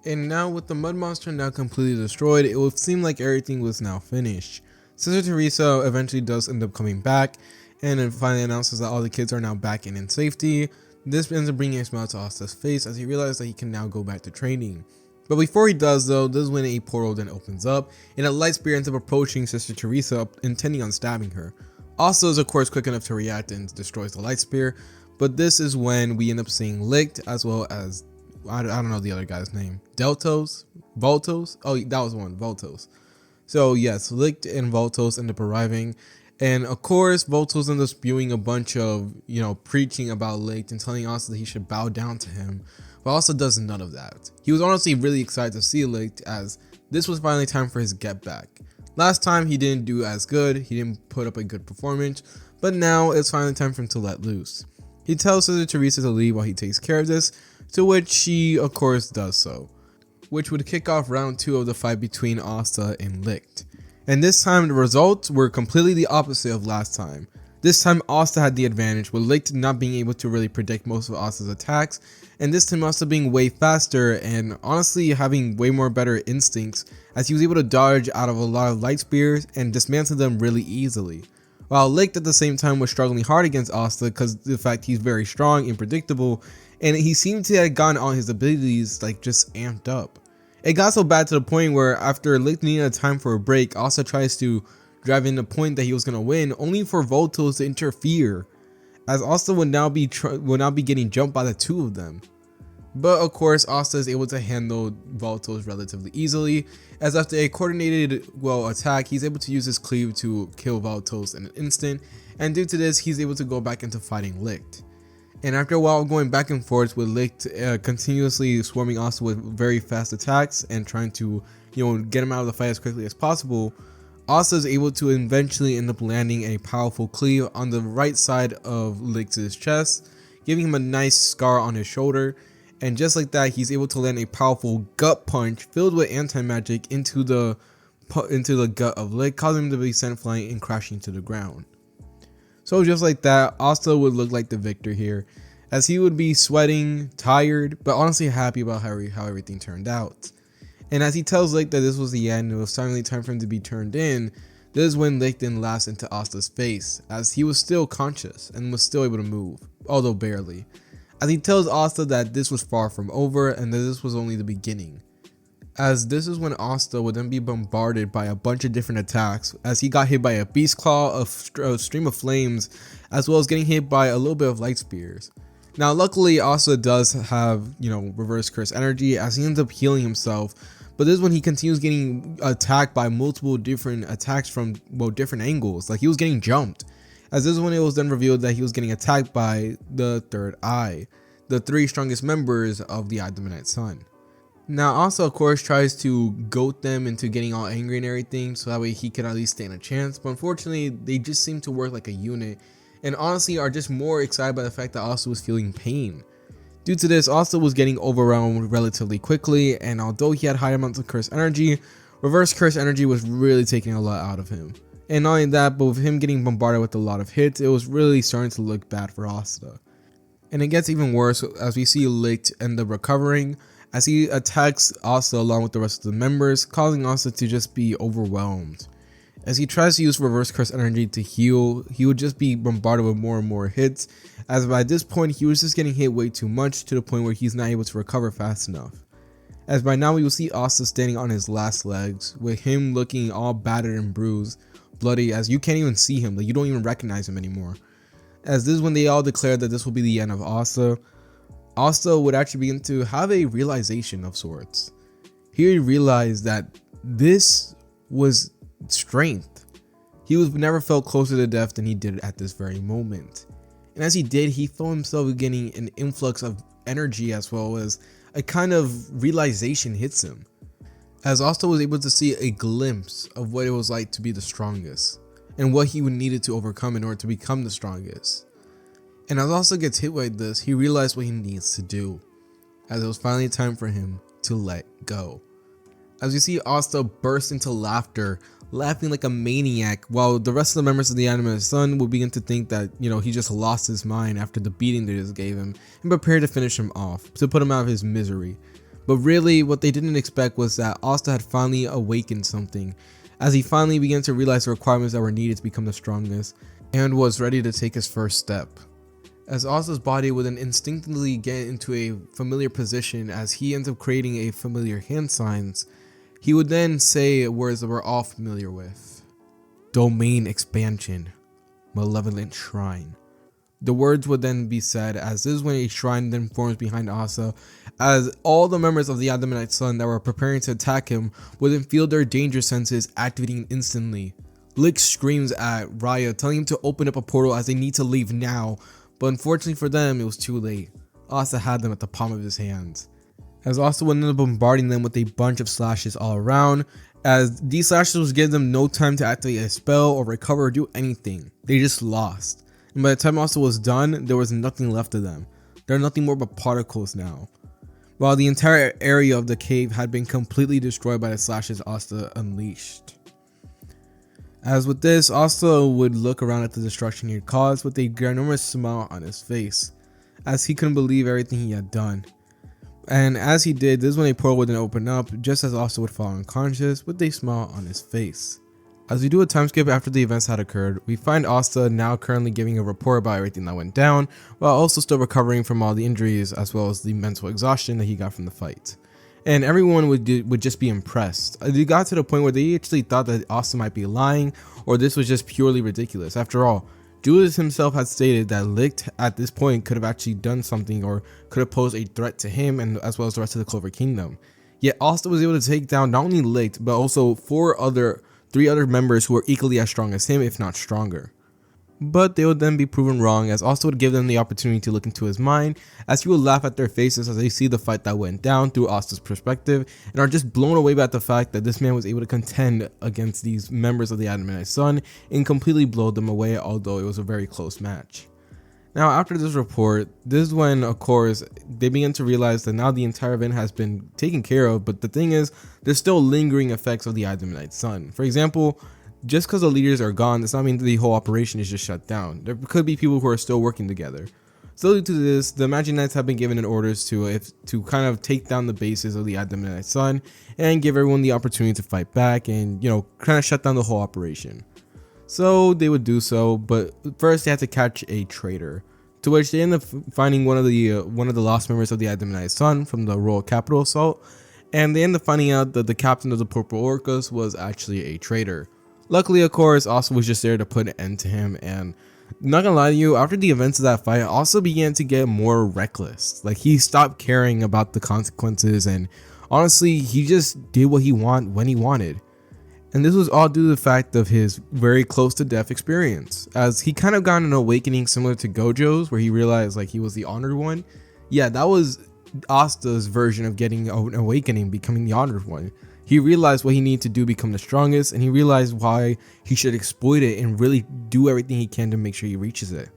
And now with the mud monster now completely destroyed, it would seem like everything was now finished. Sister Teresa eventually does end up coming back and then finally announces that all the kids are now back in safety. This ends up bringing a smile to Asta's face as he realizes that he can now go back to training. But before he does though, this is when a portal then opens up and a light spirit ends up approaching Sister Teresa, intending on stabbing her. Asta is of course quick enough to react and destroys the light spear, but this is when we end up seeing Licht as well as, I don't know the other guy's name, Voltos? Oh, that was one, Voltos. So yes, Licht and Voltos end up arriving, and of course Voltos ends up spewing a bunch of, preaching about Licht and telling Asta that he should bow down to him, but Asta does none of that. He was honestly really excited to see Licht as this was finally time for his get back. Last time he didn't do as good, he didn't put up a good performance, but now it's finally time for him to let loose. He tells Sister Teresa to leave while he takes care of this, to which she of course does so, which would kick off round 2 of the fight between Asta and Licht. And this time the results were completely the opposite of last time. This time Asta had the advantage, with Licht not being able to really predict most of Asta's attacks, and this time Asta being way faster and honestly having way more better instincts, as he was able to dodge out of a lot of light spears and dismantle them really easily. While Licht at the same time was struggling hard against Asta because of the fact he's very strong and predictable, and he seemed to have gotten all his abilities just amped up. It got so bad to the point where after Licht needed a time for a break, Asta tries to drive in the point that he was going to win, only for Voltos to interfere, as Asta would now be getting jumped by the 2 of them. But of course Asta is able to handle Voltos relatively easily, as after a coordinated attack, he's able to use his cleave to kill Voltos in an instant, and due to this he's able to go back into fighting Licht. And after a while going back and forth with Licht continuously swarming Asta with very fast attacks and trying to get him out of the fight as quickly as possible, Asta is able to eventually end up landing a powerful cleave on the right side of Licht's chest, giving him a nice scar on his shoulder, and just like that he's able to land a powerful gut punch filled with anti-magic into the gut of Licht, causing him to be sent flying and crashing to the ground. So just like that, Asta would look like the victor here, as he would be sweating, tired, but honestly happy about how everything turned out. And as he tells Licht that this was the end, it was finally time for him to be turned in, this is when Licht then laughs into Asta's face, as he was still conscious and was still able to move, although barely. As he tells Asta that this was far from over and that this was only the beginning. As this is when Asta would then be bombarded by a bunch of different attacks, as he got hit by a beast claw, a stream of flames, as well as getting hit by a little bit of light spears. Now luckily Asta does have, reverse curse energy, as he ends up healing himself, but this is when he continues getting attacked by multiple different attacks from different angles, like he was getting jumped. As this is when it was then revealed that he was getting attacked by the third eye, the 3 strongest members of the Eye of the Midnight Sun. Now Asta of course tries to goat them into getting all angry and everything, so that way he could at least stand a chance, but unfortunately they just seem to work like a unit, and honestly are just more excited by the fact that Asta was feeling pain. Due to this, Asta was getting overwhelmed relatively quickly, and although he had high amounts of curse energy, reverse curse energy was really taking a lot out of him. And not only that, but with him getting bombarded with a lot of hits, it was really starting to look bad for Asta. And it gets even worse as we see Licht end up recovering, as he attacks Asta along with the rest of the members, causing Asta to just be overwhelmed. As he tries to use reverse curse energy to heal, he would just be bombarded with more and more hits, as by this point he was just getting hit way too much to the point where he's not able to recover fast enough. As by now we will see Asta standing on his last legs, with him looking all battered and bruised, bloody, as you can't even see him, you don't even recognize him anymore. As this is when they all declared that this will be the end of Asta. Asta would actually begin to have a realization of sorts. He realized that this was strength. He was never felt closer to death than he did at this very moment. And as he did, he felt himself getting an influx of energy, as well as a kind of realization hits him, as Asta was able to see a glimpse of what it was like to be the strongest, and what he would needed to overcome in order to become the strongest. And as Asta gets hit like this, he realized what he needs to do, as it was finally time for him to let go. As you see Asta burst into laughter, laughing like a maniac, while the rest of the members of the Adamantite Sun will begin to think that, he just lost his mind after the beating they just gave him, and prepare to finish him off, to put him out of his misery. But really, what they didn't expect was that Asta had finally awakened something, as he finally began to realize the requirements that were needed to become the strongest, and was ready to take his first step. As Asta's body would then instinctively get into a familiar position as he ends up creating a familiar hand signs, he would then say words that we're all familiar with. Domain expansion. Malevolent shrine. The words would then be said, as this is when a shrine then forms behind Asta, as all the members of the Adamantite Sun that were preparing to attack him would then feel their danger senses activating instantly. Lick screams at Raya, telling him to open up a portal as they need to leave now, but unfortunately for them, it was too late. Asta had them at the palm of his hands. As Asta would end up bombarding them with a bunch of slashes all around, as these slashes would give them no time to activate a spell or recover or do anything. They just lost. And by the time Asta was done, there was nothing left of them. There are nothing more but particles now. While the entire area of the cave had been completely destroyed by the slashes Asta unleashed. As with this, Asta would look around at the destruction he had caused with a ginormous smile on his face, as he couldn't believe everything he had done. And as he did, this is when a portal would then open up, just as Asta would fall unconscious with a smile on his face. As we do a time skip after the events had occurred, we find Asta now currently giving a report about everything that went down, while also still recovering from all the injuries as well as the mental exhaustion that he got from the fight. And everyone would just be impressed. It got to the point where they actually thought that Asta might be lying, or this was just purely ridiculous. After all, Julius himself had stated that Licht at this point could have actually done something or could have posed a threat to him and as well as the rest of the Clover Kingdom. Yet Asta was able to take down not only Licht, but also three other members who were equally as strong as him, if not stronger. But they would then be proven wrong, as Asta would give them the opportunity to look into his mind, as he would laugh at their faces as they see the fight that went down through Asta's perspective, and are just blown away by the fact that this man was able to contend against these members of the Adamantite Sun and completely blow them away, although it was a very close match. Now after this report, this is when of course they begin to realize that now the entire event has been taken care of, but the thing is, there's still lingering effects of the Adamantite Sun. For example, just because the leaders are gone does not mean that the whole operation is just shut down. There could be people who are still working together. So due to this, the Magic Knights have been given orders to kind of take down the bases of the Adamantite Sun and give everyone the opportunity to fight back and, kind of shut down the whole operation. So they would do so, but first they had to catch a traitor, to which they end up finding one of the lost members of the Adamantite Sun from the royal capital assault, and they end up finding out that the captain of the Purple Orcas was actually a traitor. Luckily, of course, Asta was just there to put an end to him, and not gonna lie to you, after the events of that fight, Asta began to get more reckless. Like, he stopped caring about the consequences, and honestly, he just did what he wanted when he wanted. And this was all due to the fact of his very close to death experience, as he kind of got an awakening similar to Gojo's, where he realized like he was the honored one. Yeah, that was Asta's version of getting an awakening, becoming the honored one. He realized what he needed to do to become the strongest, and he realized why he should exploit it and really do everything he can to make sure he reaches it.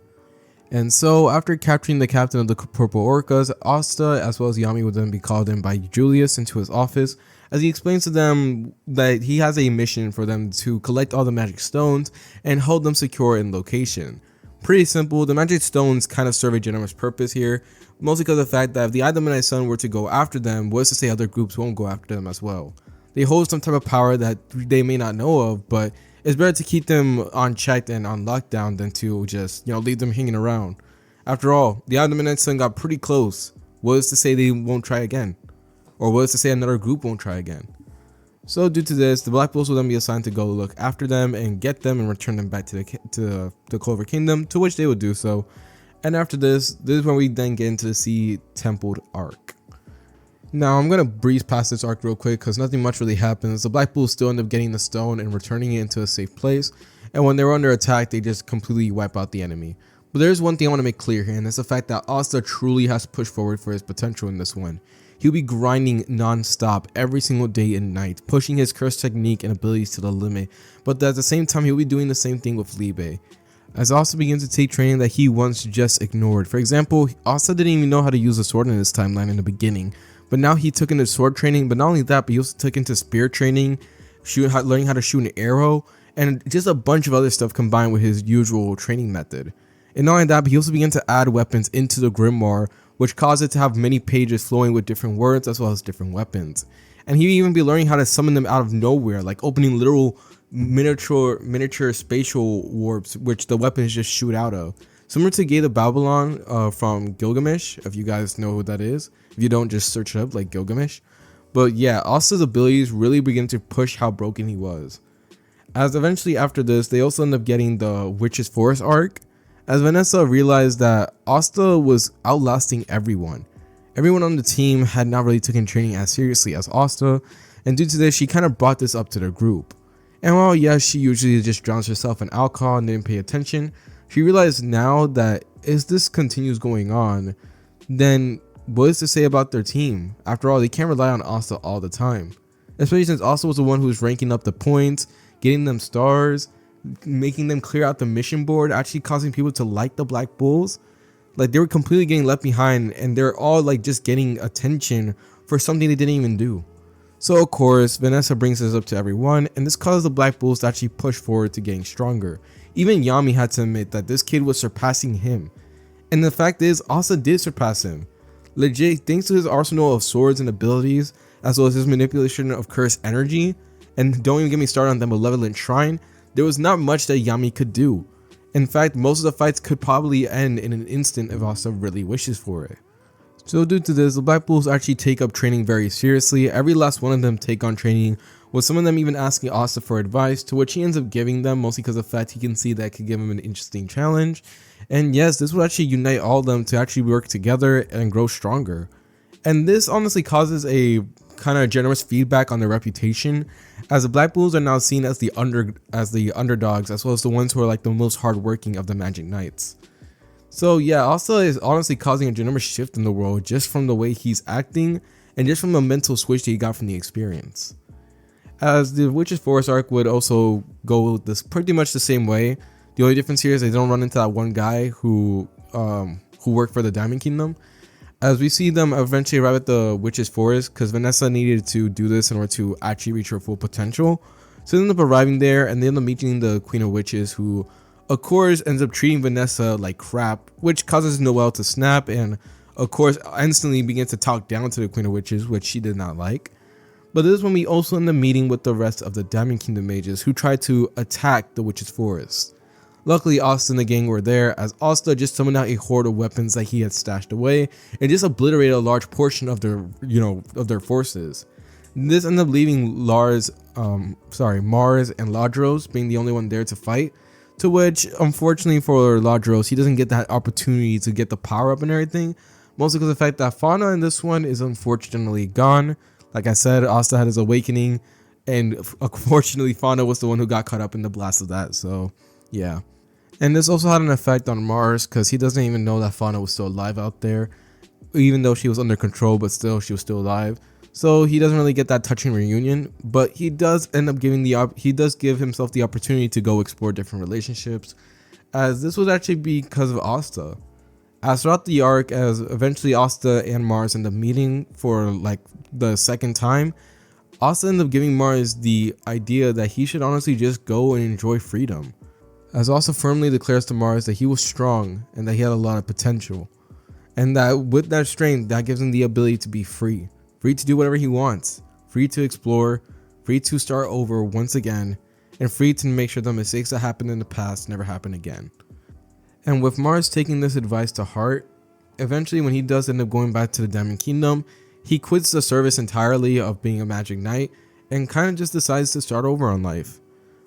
And so, after capturing the captain of the Purple Orcas, Asta as well as Yami would then be called in by Julius into his office, as he explains to them that he has a mission for them to collect all the magic stones and hold them secure in location. Pretty simple, the magic stones kind of serve a generous purpose here, mostly because of the fact that if the Adamantite Sun were to go after them, what's to say other groups won't go after them as well. They hold some type of power that they may not know of, but it's better to keep them unchecked and on lockdown than to just, leave them hanging around. After all, the Adamantite Sun got pretty close. What is to say they won't try again? Or what is to say another group won't try again? So due to this, the Black Bulls will then be assigned to go look after them and get them and return them back to the Clover Kingdom, to which they would do so. And after this is when we then get into the Templed Ark. Now, I'm going to breeze past this arc real quick because nothing much really happens. The Black Bulls still end up getting the stone and returning it into a safe place. And when they're under attack, they just completely wipe out the enemy. But there's one thing I want to make clear here, and that's the fact that Asta truly has to push forward for his potential in this one. He'll be grinding non-stop every single day and night, pushing his curse technique and abilities to the limit. But at the same time, he'll be doing the same thing with Libe, as Asta begins to take training that he once just ignored. For example, Asta didn't even know how to use a sword in his timeline in the beginning. But now he took into sword training, but not only that, but he also took into spear training, learning how to shoot an arrow, and just a bunch of other stuff combined with his usual training method. And not only that, but he also began to add weapons into the grimoire, which caused it to have many pages flowing with different words as well as different weapons. And he'd even be learning how to summon them out of nowhere, like opening literal miniature spatial warps, which the weapons just shoot out of. Similar to Gate of Babylon from Gilgamesh, if you guys know who that is. If you don't, just search it up, like Gilgamesh. But yeah, Asta's abilities really begin to push how broken he was. As eventually after this, they also end up getting the Witch's Forest Ark, as Vanessa realized that Asta was outlasting everyone. Everyone on the team had not really taken training as seriously as Asta, and due to this, she kind of brought this up to the group. And while yes, she usually just drowns herself in alcohol and didn't pay attention, she realized now that if this continues going on, then what is to say about their team? After all, they can't rely on Asta all the time. Especially since Asta was the one who was ranking up the points, getting them stars, making them clear out the mission board, actually causing people to like the Black Bulls. Like, they were completely getting left behind, and they're all like just getting attention for something they didn't even do. So of course, Vanessa brings this up to everyone, and this caused the Black Bulls to actually push forward to getting stronger. Even Yami had to admit that this kid was surpassing him. And the fact is, Asta did surpass him. Legit, thanks to his arsenal of swords and abilities, as well as his manipulation of cursed energy, and don't even get me started on the Malevolent Shrine, there was not much that Yami could do. In fact, most of the fights could probably end in an instant if Asta really wishes for it. So due to this, the Black Bulls actually take up training very seriously. Every last one of them take on training, with some of them even asking Asta for advice, to which he ends up giving them, mostly because of the fact he can see that it could give him an interesting challenge. And yes, this will actually unite all of them to actually work together and grow stronger. And this honestly causes a kind of generous feedback on their reputation, as the Black Bulls are now seen as the underdogs, as well as the ones who are like the most hardworking of the Magic Knights. So yeah, Asta is honestly causing a generous shift in the world just from the way he's acting and just from the mental switch that he got from the experience. As the Witch's Forest Ark would also go this pretty much the same way. The only difference here is they don't run into that one guy who worked for the Diamond Kingdom. As we see them eventually arrive at the Witch's Forest, because Vanessa needed to do this in order to actually reach her full potential. So they end up arriving there, and they end up meeting the Queen of Witches, who of course ends up treating Vanessa like crap, which causes Noel to snap and of course instantly begins to talk down to the Queen of Witches, which she did not like. But this is when we also end up meeting with the rest of the Diamond Kingdom mages who tried to attack the Witch's Forest. Luckily, Asta and the gang were there, as Asta just summoned out a horde of weapons that he had stashed away and just obliterated a large portion of their, their forces. This ended up leaving Mars and Ladros being the only one there to fight, to which, unfortunately for Ladros, he doesn't get that opportunity to get the power up and everything, mostly because of the fact that Fauna in this one is unfortunately gone. Like I said, Asta had his awakening, and unfortunately Fauna was the one who got caught up in the blast of that, so yeah. And this also had an effect on Mars, because he doesn't even know that Fauna was still alive out there, even though she was under control, but still she was still alive. So he doesn't really get that touching reunion, but he does end up giving give himself the opportunity to go explore different relationships, as this was actually because of Asta. As throughout the arc, as eventually Asta and Mars end up meeting for like the second time, Asta ended up giving Mars the idea that he should honestly just go and enjoy freedom, as Asta firmly declares to Mars that he was strong and that he had a lot of potential, and that with that strength, that gives him the ability to be free to do whatever he wants, free to explore, free to start over once again, and free to make sure the mistakes that happened in the past never happen again. And with Mars taking this advice to heart, eventually when he does end up going back to the Diamond Kingdom, he quits the service entirely of being a Magic Knight and kind of just decides to start over on life.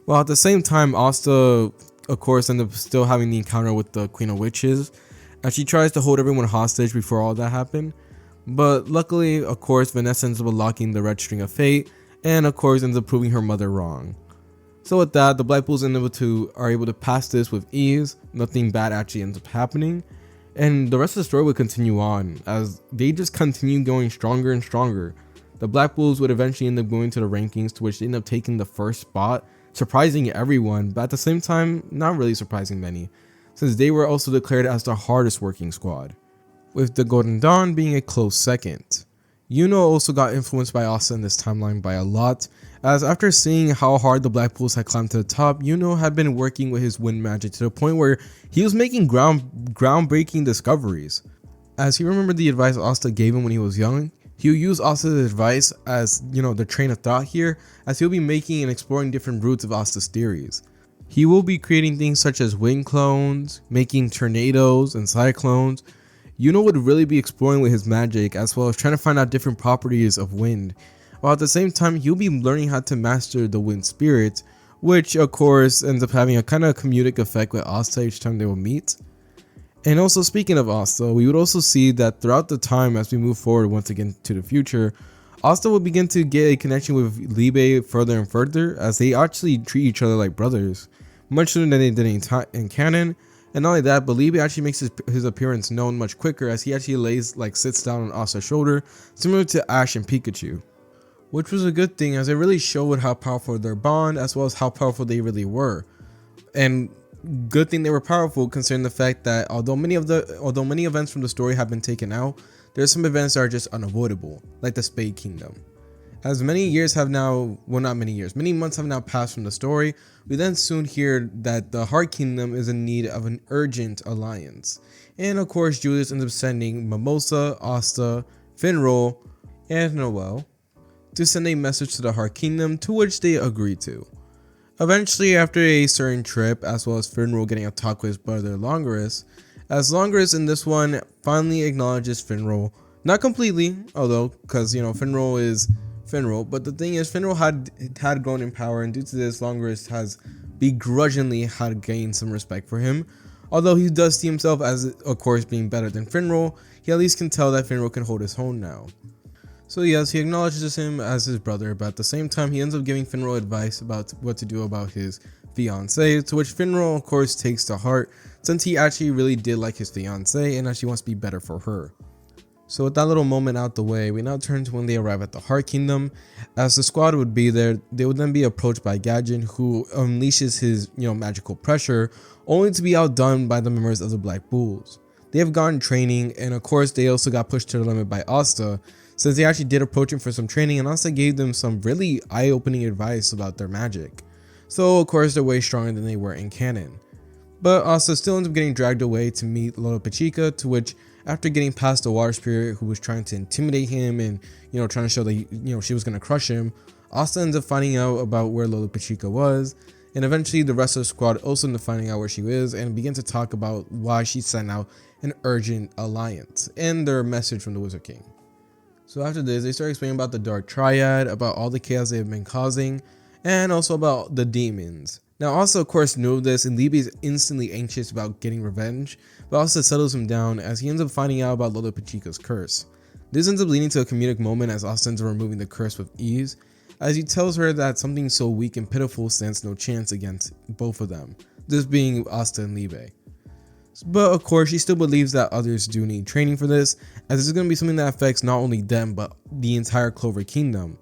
While at the same time, Asta of course ends up still having the encounter with the Queen of Witches, as she tries to hold everyone hostage before all that happened. But luckily, of course, Vanessa ends up unlocking the Red String of Fate, and of course ends up proving her mother wrong. So with that, the Black Bulls are able to pass this with ease. Nothing bad actually ends up happening, and the rest of the story would continue on as they just continue going stronger and stronger. The Black Bulls would eventually end up going to the rankings, to which they end up taking the first spot, surprising everyone, but at the same time not really surprising many, since they were also declared as the hardest working squad, with the Golden Dawn being a close second. Yuno also got influenced by Asta in this timeline by a lot, as after seeing how hard the Black Bulls had climbed to the top, Yuno had been working with his wind magic to the point where he was making groundbreaking discoveries. As he remembered the advice Asta gave him when he was young, he would use Asta's advice as, the train of thought here, as he'll be making and exploring different routes of Asta's theories. He will be creating things such as wind clones, making tornadoes and cyclones. Yuno would really be exploring with his magic as well as trying to find out different properties of wind, while at the same time he'll be learning how to master the wind spirit, which of course ends up having a kind of comedic effect with Asta each time they will meet. And also, speaking of Asta, we would also see that throughout the time as we move forward once again to the future, Asta will begin to get a connection with Liebe further and further, as they actually treat each other like brothers, much sooner than they did in canon. And not only that, but Liebe actually makes his appearance known much quicker, as he actually sits down on Asta's shoulder, similar to Ash and Pikachu. Which was a good thing, as it really showed how powerful their bond as well as how powerful they really were. And good thing they were powerful, considering the fact that although many events from the story have been taken out, there's some events that are just unavoidable, like the Spade Kingdom. As many months have now passed from the story, we then soon hear that the Heart Kingdom is in need of an urgent alliance. And of course, Julius ends up sending Mimosa, Asta, Finral, and Noel to send a message to the Heart Kingdom, to which they agree to. Eventually, after a certain trip, as well as Finral getting a talk with his brother Longoris, as Longoris in this one finally acknowledges Finral, not completely, although, because Finral is Finral, but the thing is, Finral had grown in power, and due to this, Longoris has begrudgingly had gained some respect for him. Although he does see himself as, of course, being better than Finral, he at least can tell that Finral can hold his own now. So yes, he acknowledges him as his brother, but at the same time, he ends up giving Finral advice about what to do about his fiancée, to which Finral, of course, takes to heart, since he actually really did like his fiancée and actually wants to be better for her. So with that little moment out the way, we now turn to when they arrive at the Heart Kingdom. As the squad would be there, they would then be approached by Gadgeon, who unleashes his, magical pressure, only to be outdone by the members of the Black Bulls. They have gotten training, and of course, they also got pushed to the limit by Asta, since they actually did approach him for some training, and Asta gave them some really eye-opening advice about their magic. So of course, they're way stronger than they were in canon. But Asta still ends up getting dragged away to meet Lola Pachica, to which, after getting past the water spirit who was trying to intimidate him and trying to show that she was going to crush him, Asta ends up finding out about where Lola Pachica was, and eventually the rest of the squad also end up finding out where she is and begin to talk about why she sent out an urgent alliance and their message from the Wizard King. So after this, they start explaining about the Dark Triad, about all the chaos they have been causing, and also about the demons. Now Asta of course knew of this, and Liebe is instantly anxious about getting revenge, but Asta settles him down as he ends up finding out about Lola Pachica's curse. This ends up leading to a comedic moment as Asta ends up removing the curse with ease, as he tells her that something so weak and pitiful stands no chance against both of them, this being Asta and Liebe. But of course, she still believes that others do need training for this, as this is going to be something that affects not only them, but the entire Clover Kingdom.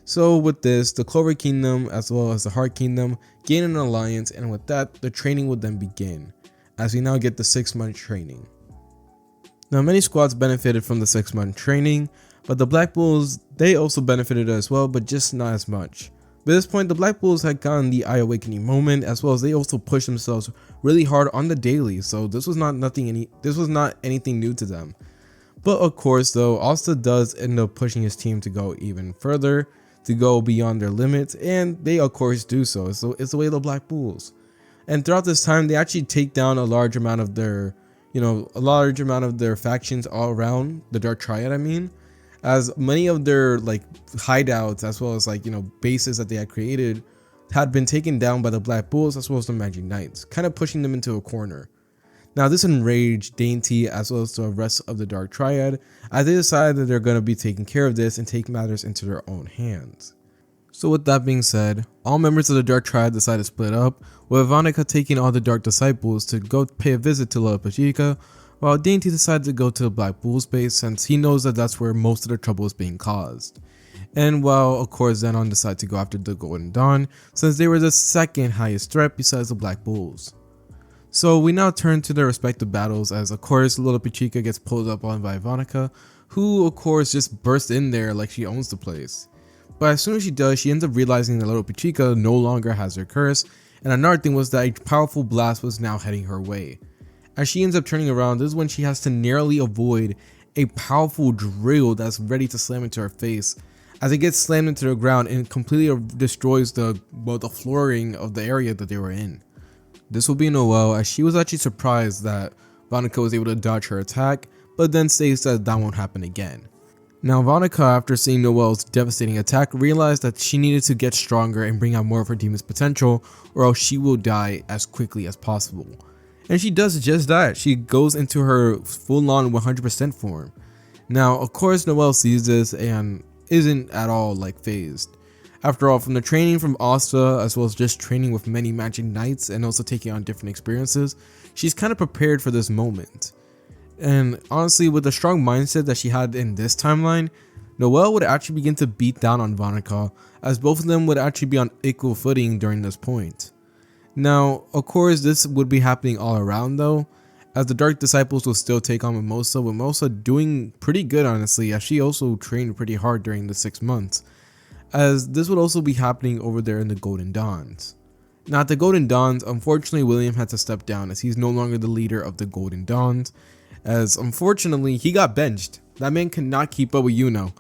So with this, the Clover Kingdom as well as the Heart Kingdom gain an alliance, and with that, the training would then begin, as we now get the 6-month training. Now many squads benefited from the 6-month training, but the Black Bulls, they also benefited as well, but just not as much. By this point, the Black Bulls had gotten the Eye Awakening moment, as well as they also pushed themselves really hard on the daily, so this was not anything new to them. But of course though, Asta does end up pushing his team to go even further, to go beyond their limits, and they of course do so. So it's the way of the Black Bulls. And throughout this time, they actually take down a large amount of their factions all around the Dark Triad, as many of their hideouts as well as bases that they had created had been taken down by the Black Bulls as well as the Magic Knights, kind of pushing them into a corner. Now this enraged Dainty as well as the rest of the Dark Triad, as they decide that they're going to be taking care of this and take matters into their own hands. So with that being said, all members of the Dark Triad decide to split up, with Ivanica taking all the Dark Disciples to go pay a visit to Lola Pachica, while Dainty decided to go to the Black Bull's base since he knows that that's where most of the trouble is being caused. And while of course Zenon decided to go after the Golden Dawn, since they were the second highest threat besides the Black Bulls. So we now turn to their respective battles, as of course Lola Pachica gets pulled up on by Ivanica, who of course just bursts in there like she owns the place. But as soon as she does, she ends up realizing that little Pichica no longer has her curse, and another thing was that a powerful blast was now heading her way. As she ends up turning around, this is when she has to narrowly avoid a powerful drill that's ready to slam into her face, as it gets slammed into the ground and completely destroys the flooring of the area that they were in. This will be Noel, as she was actually surprised that Vonica was able to dodge her attack, but then states that that won't happen again. Now Vonica, after seeing Noel's devastating attack, realized that she needed to get stronger and bring out more of her demon's potential, or else she will die as quickly as possible. And she does just that. She goes into her full-on 100% form. Now, of course, Noel sees this and isn't at all like phased. After all, from the training from Asta, as well as just training with many magic knights and also taking on different experiences, she's kind of prepared for this moment. And honestly, with the strong mindset that she had in this timeline, Noel would actually begin to beat down on Vonica, as both of them would actually be on equal footing during this point. Now, of course, this would be happening all around though, as the Dark Disciples will still take on Mimosa, with Mimosa doing pretty good honestly, as she also trained pretty hard during the 6 months, as this would also be happening over there in the Golden Dawns. Now at the Golden Dawns, unfortunately William had to step down as he's no longer the leader of the Golden Dawns, as unfortunately he got benched. That man could not keep up with Yuno.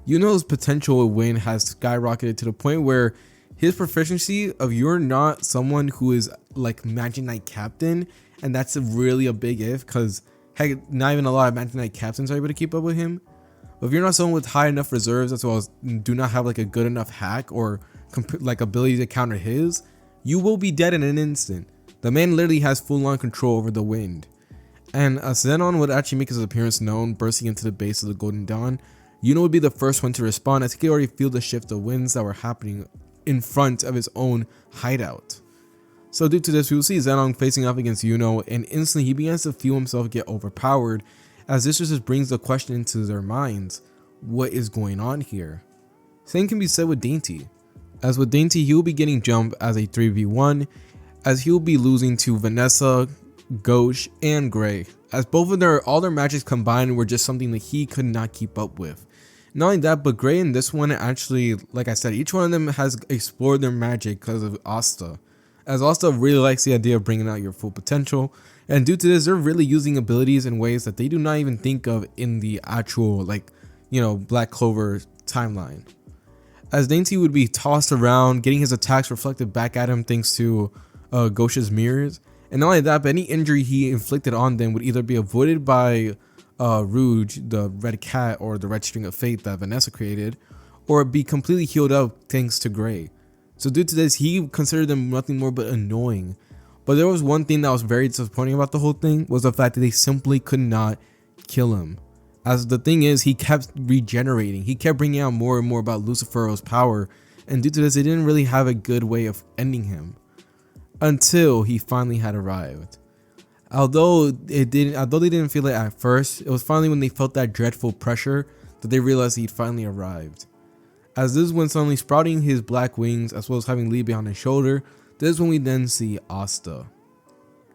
Yuno's potential win has skyrocketed to the point where his proficiency of you're not someone who is like Magic Knight Captain, and that's really a big if, because heck, not even a lot of Magic Knight Captains are able to keep up with him. But if you're not someone with high enough reserves, as well as do not have like a good enough hack or like ability to counter his, you will be dead in an instant. The man literally has full-on control over the wind. And as Zenon would actually make his appearance known, bursting into the base of the Golden Dawn, Yuno would be the first one to respond, as he could already feel the shift of winds that were happening in front of his own hideout. So due to this, we will see Zenon facing off against Yuno, and instantly he begins to feel himself get overpowered, as this just brings the question into their minds: what is going on here? Same can be said with Dainty. As with Dainty, he will be getting jumped as a 3v1, as he will be losing to Vanessa, Gauche, and Gray, as both of all their matches combined were just something that he could not keep up with. Not only that, but Gray in this one actually, like I said, each one of them has explored their magic because of Asta, as Asta really likes the idea of bringing out your full potential, and due to this, they're really using abilities in ways that they do not even think of in the actual, like, you know, Black Clover timeline. As Dainty would be tossed around, getting his attacks reflected back at him thanks to Gauche's mirrors, and not only that, but any injury he inflicted on them would either be avoided by Rouge, the red cat, or the red string of fate that Vanessa created, or be completely healed up thanks to Gray. So due to this, he considered them nothing more but annoying. But there was one thing that was very disappointing about the whole thing, was the fact that they simply could not kill him. As the thing is, he kept regenerating, he kept bringing out more and more about Lucifero's power, and due to this, they didn't really have a good way of ending him. Until he finally had arrived. Although they didn't feel it at first, it was finally when they felt that dreadful pressure that they realized he'd finally arrived. As this is when suddenly sprouting his black wings, as well as having Lee behind his shoulder, this is when we then see Asta.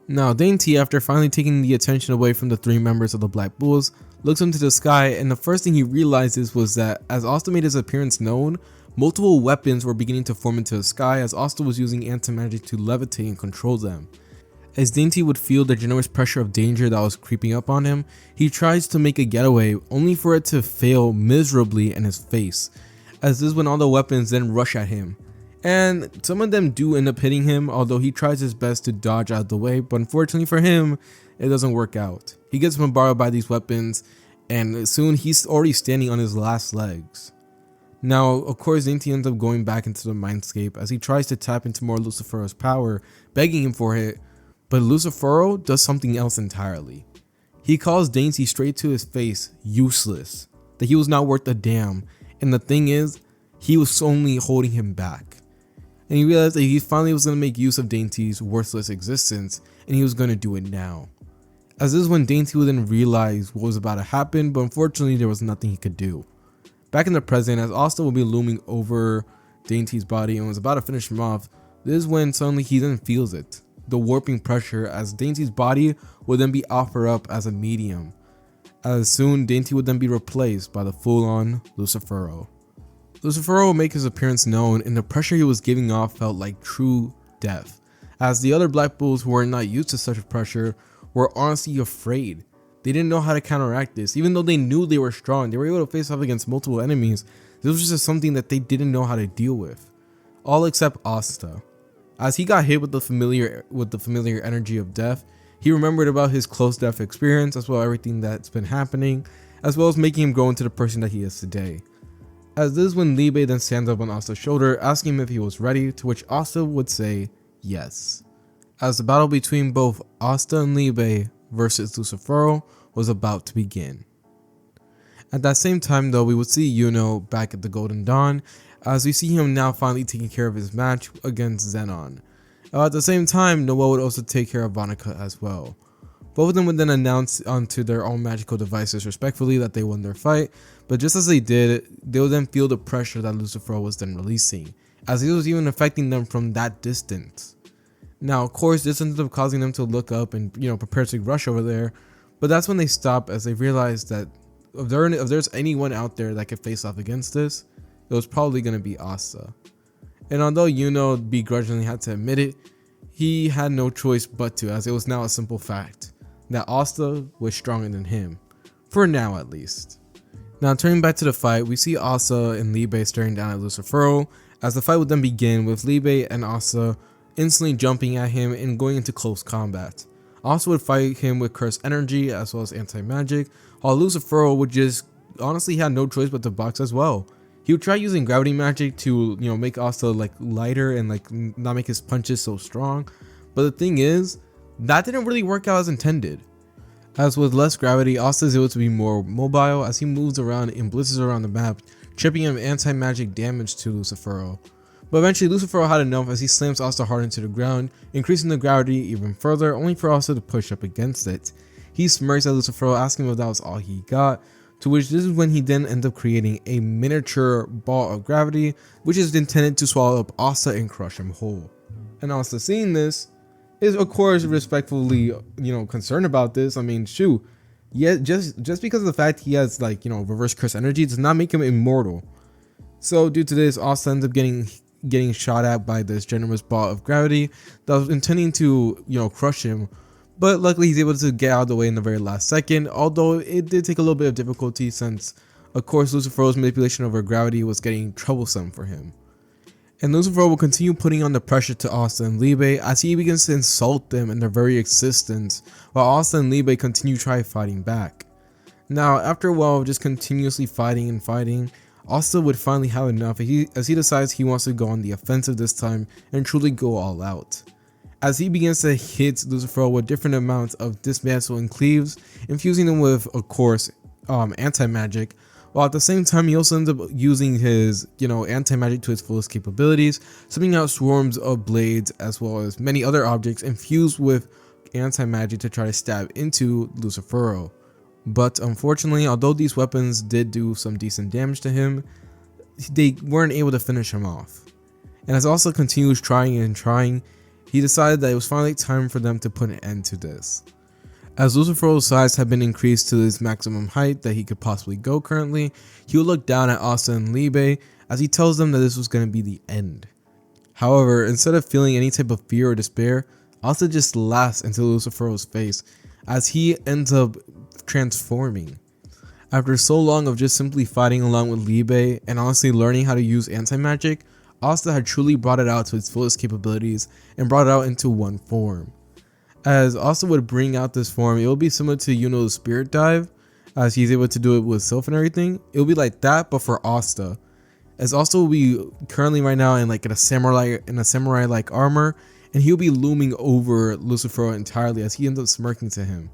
Now Dainty, after finally taking the attention away from the 3 members of the Black Bulls, looks into the sky, and the first thing he realizes was that as Asta made his appearance known, multiple weapons were beginning to form into the sky, as Asta was using anti-magic to levitate and control them. As Dainty would feel the generous pressure of danger that was creeping up on him, he tries to make a getaway, only for it to fail miserably in his face, as this is when all the weapons then rush at him. And some of them do end up hitting him, although he tries his best to dodge out of the way, but unfortunately for him, it doesn't work out. He gets bombarded by these weapons, and soon he's already standing on his last legs. Now, of course, Dainty ends up going back into the mindscape as he tries to tap into more Lucifero's power, begging him for it, but Lucifero does something else entirely. He calls Dainty straight to his face useless, that he was not worth a damn, and the thing is, he was only holding him back. And he realized that he finally was going to make use of Dainty's worthless existence, and he was going to do it now. As this is when Dainty would then realize what was about to happen, but unfortunately there was nothing he could do. Back in the present, as Asta will be looming over Dainty's body and was about to finish him off, this is when suddenly he then feels it. The warping pressure, as Dainty's body would then be offered up as a medium. As soon, Dainty would then be replaced by the full-on Lucifero. Lucifero would make his appearance known, and the pressure he was giving off felt like true death, as the other Black Bulls who were not used to such pressure were honestly afraid. They didn't know how to counteract this. Even though they knew they were strong, they were able to face off against multiple enemies. This was just something that they didn't know how to deal with. All except Asta. As he got hit with the familiar energy of death, he remembered about his close death experience, as well as everything that's been happening, as well as making him grow into the person that he is today. As this is when Libe then stands up on Asta's shoulder, asking him if he was ready, to which Asta would say yes. As the battle between both Asta and Libe versus Lucifero was about to begin. At that same time though, we would see Yuno back at the Golden Dawn, as we see him now finally taking care of his match against Zenon. At the same time, Noel would also take care of Banquet as well. Both of them would then announce onto their own magical devices respectfully that they won their fight, but just as they did, they would then feel the pressure that Lucifero was then releasing, as it was even affecting them from that distance. Now of course this ended up causing them to look up and prepare to rush over there, but that's when they stop, as they realize that if there's anyone out there that could face off against this, it was probably going to be Asta. And although Yuno begrudgingly had to admit it, he had no choice but to, as it was now a simple fact that Asta was stronger than him, for now at least. Now turning back to the fight, we see Asta and Libe staring down at Lucifero, as the fight would then begin with Libe and Asta instantly jumping at him and going into close combat. Asta would fight him with cursed energy as well as anti-magic, while Lucifero would just honestly had no choice but to box as well. He would try using gravity magic to make Asta like lighter and like not make his punches so strong, but the thing is that didn't really work out as intended. As with less gravity, Asta is able to be more mobile as he moves around and blitzes around the map, chipping him anti-magic damage to Lucifero. But eventually Lucifero had enough as he slams Asta hard into the ground, increasing the gravity even further, only for Asta to push up against it. He smirks at Lucifero, asking if that was all he got, to which this is when he then ends up creating a miniature ball of gravity, which is intended to swallow up Asta and crush him whole. And Asta, seeing this, is of course respectfully concerned about this. I mean, shoot, yeah, just because of the fact he has reverse curse energy does not make him immortal. So due to this, Asta ends up getting shot at by this generous ball of gravity that was intending to crush him, but luckily he's able to get out of the way in the very last second, although it did take a little bit of difficulty since of course Lucifero's manipulation over gravity was getting troublesome for him. And Lucifero will continue putting on the pressure to Asta and Libe as he begins to insult them in their very existence, while Asta and Libe continue to try fighting back. Now after a while of just continuously fighting and fighting, Asta would finally have enough as he decides he wants to go on the offensive this time and truly go all out. As he begins to hit Lucifero with different amounts of dismantle and cleaves, infusing them with, of course, anti-magic, while at the same time he also ends up using his, anti-magic to its fullest capabilities, sending out swarms of blades as well as many other objects infused with anti-magic to try to stab into Lucifero. But unfortunately, although these weapons did do some decent damage to him, they weren't able to finish him off. And as Asta continues trying and trying, he decided that it was finally time for them to put an end to this. As Lucifero's size had been increased to his maximum height that he could possibly go currently, he would look down at Asta and Libe as he tells them that this was going to be the end. However, instead of feeling any type of fear or despair, Asta just laughs into Lucifero's face as he ends up transforming. After so long of just simply fighting along with Libe and honestly learning how to use anti-magic, Asta had truly brought it out to its fullest capabilities and brought it out into one form. As Asta would bring out this form, it will be similar to Yuno's Spirit Dive, as he's able to do it with Sylph and everything. It will be like that, but for Asta. As Asta will be currently right now in a samurai like armor, and he'll be looming over Lucifero entirely as he ends up smirking to him.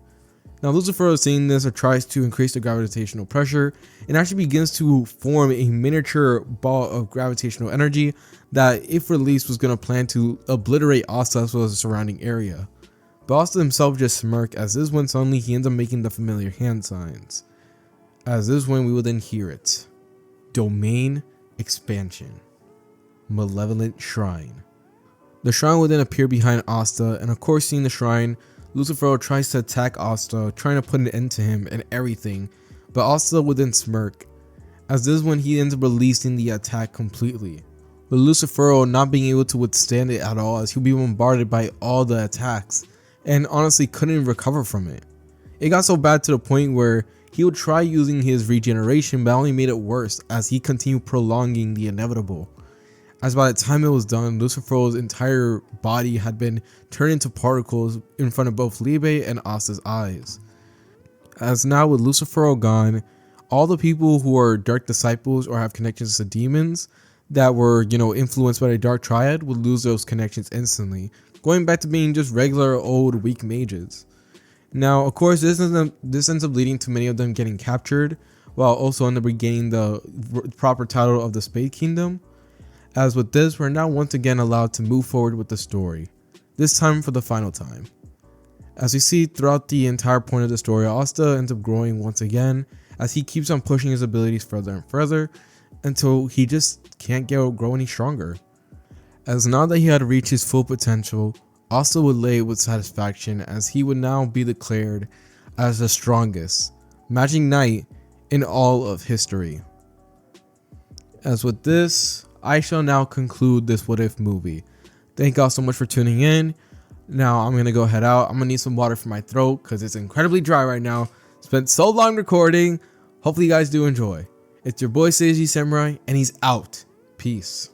Now Lucifero, seeing this, tries to increase the gravitational pressure and actually begins to form a miniature ball of gravitational energy that, if released, was going to plan to obliterate Asta as well as the surrounding area. But Asta himself just smirked, as this is when suddenly he ends up making the familiar hand signs. As this is when we will then hear it. Domain expansion. Malevolent Shrine. The shrine will then appear behind Asta, and of course, seeing the shrine, Lucifero tries to attack Asta, trying to put an end to him and everything, but Asta would then smirk. as this is when he ends up releasing the attack completely, with Lucifero not being able to withstand it at all, as he'll be bombarded by all the attacks and honestly couldn't recover from it. It got so bad to the point where he would try using his regeneration, but only made it worse as he continued prolonging the inevitable, as by the time it was done, Lucifero's entire body had been turned into particles in front of both Liebe and Asta's eyes. As now with Lucifero gone, all the people who are dark disciples or have connections to demons that were, influenced by the dark triad would lose those connections instantly, going back to being just regular old weak mages. Now, of course, this ends up leading to many of them getting captured, while also end up regaining the proper title of the Spade Kingdom. As with this, we're now once again allowed to move forward with the story, this time for the final time. As we see throughout the entire point of the story, Asta ends up growing once again, as he keeps on pushing his abilities further and further, until he just can't grow any stronger. As now that he had reached his full potential, Asta would lay with satisfaction, as he would now be declared as the strongest magic knight in all of history. As with this, I shall now conclude this What If movie. Thank y'all so much for tuning in. Now I'm gonna go head out. I'm gonna need some water for my throat because it's incredibly dry right now. Spent so long recording. Hopefully you guys do enjoy. It's your boy Seiji Samurai, and he's out. Peace.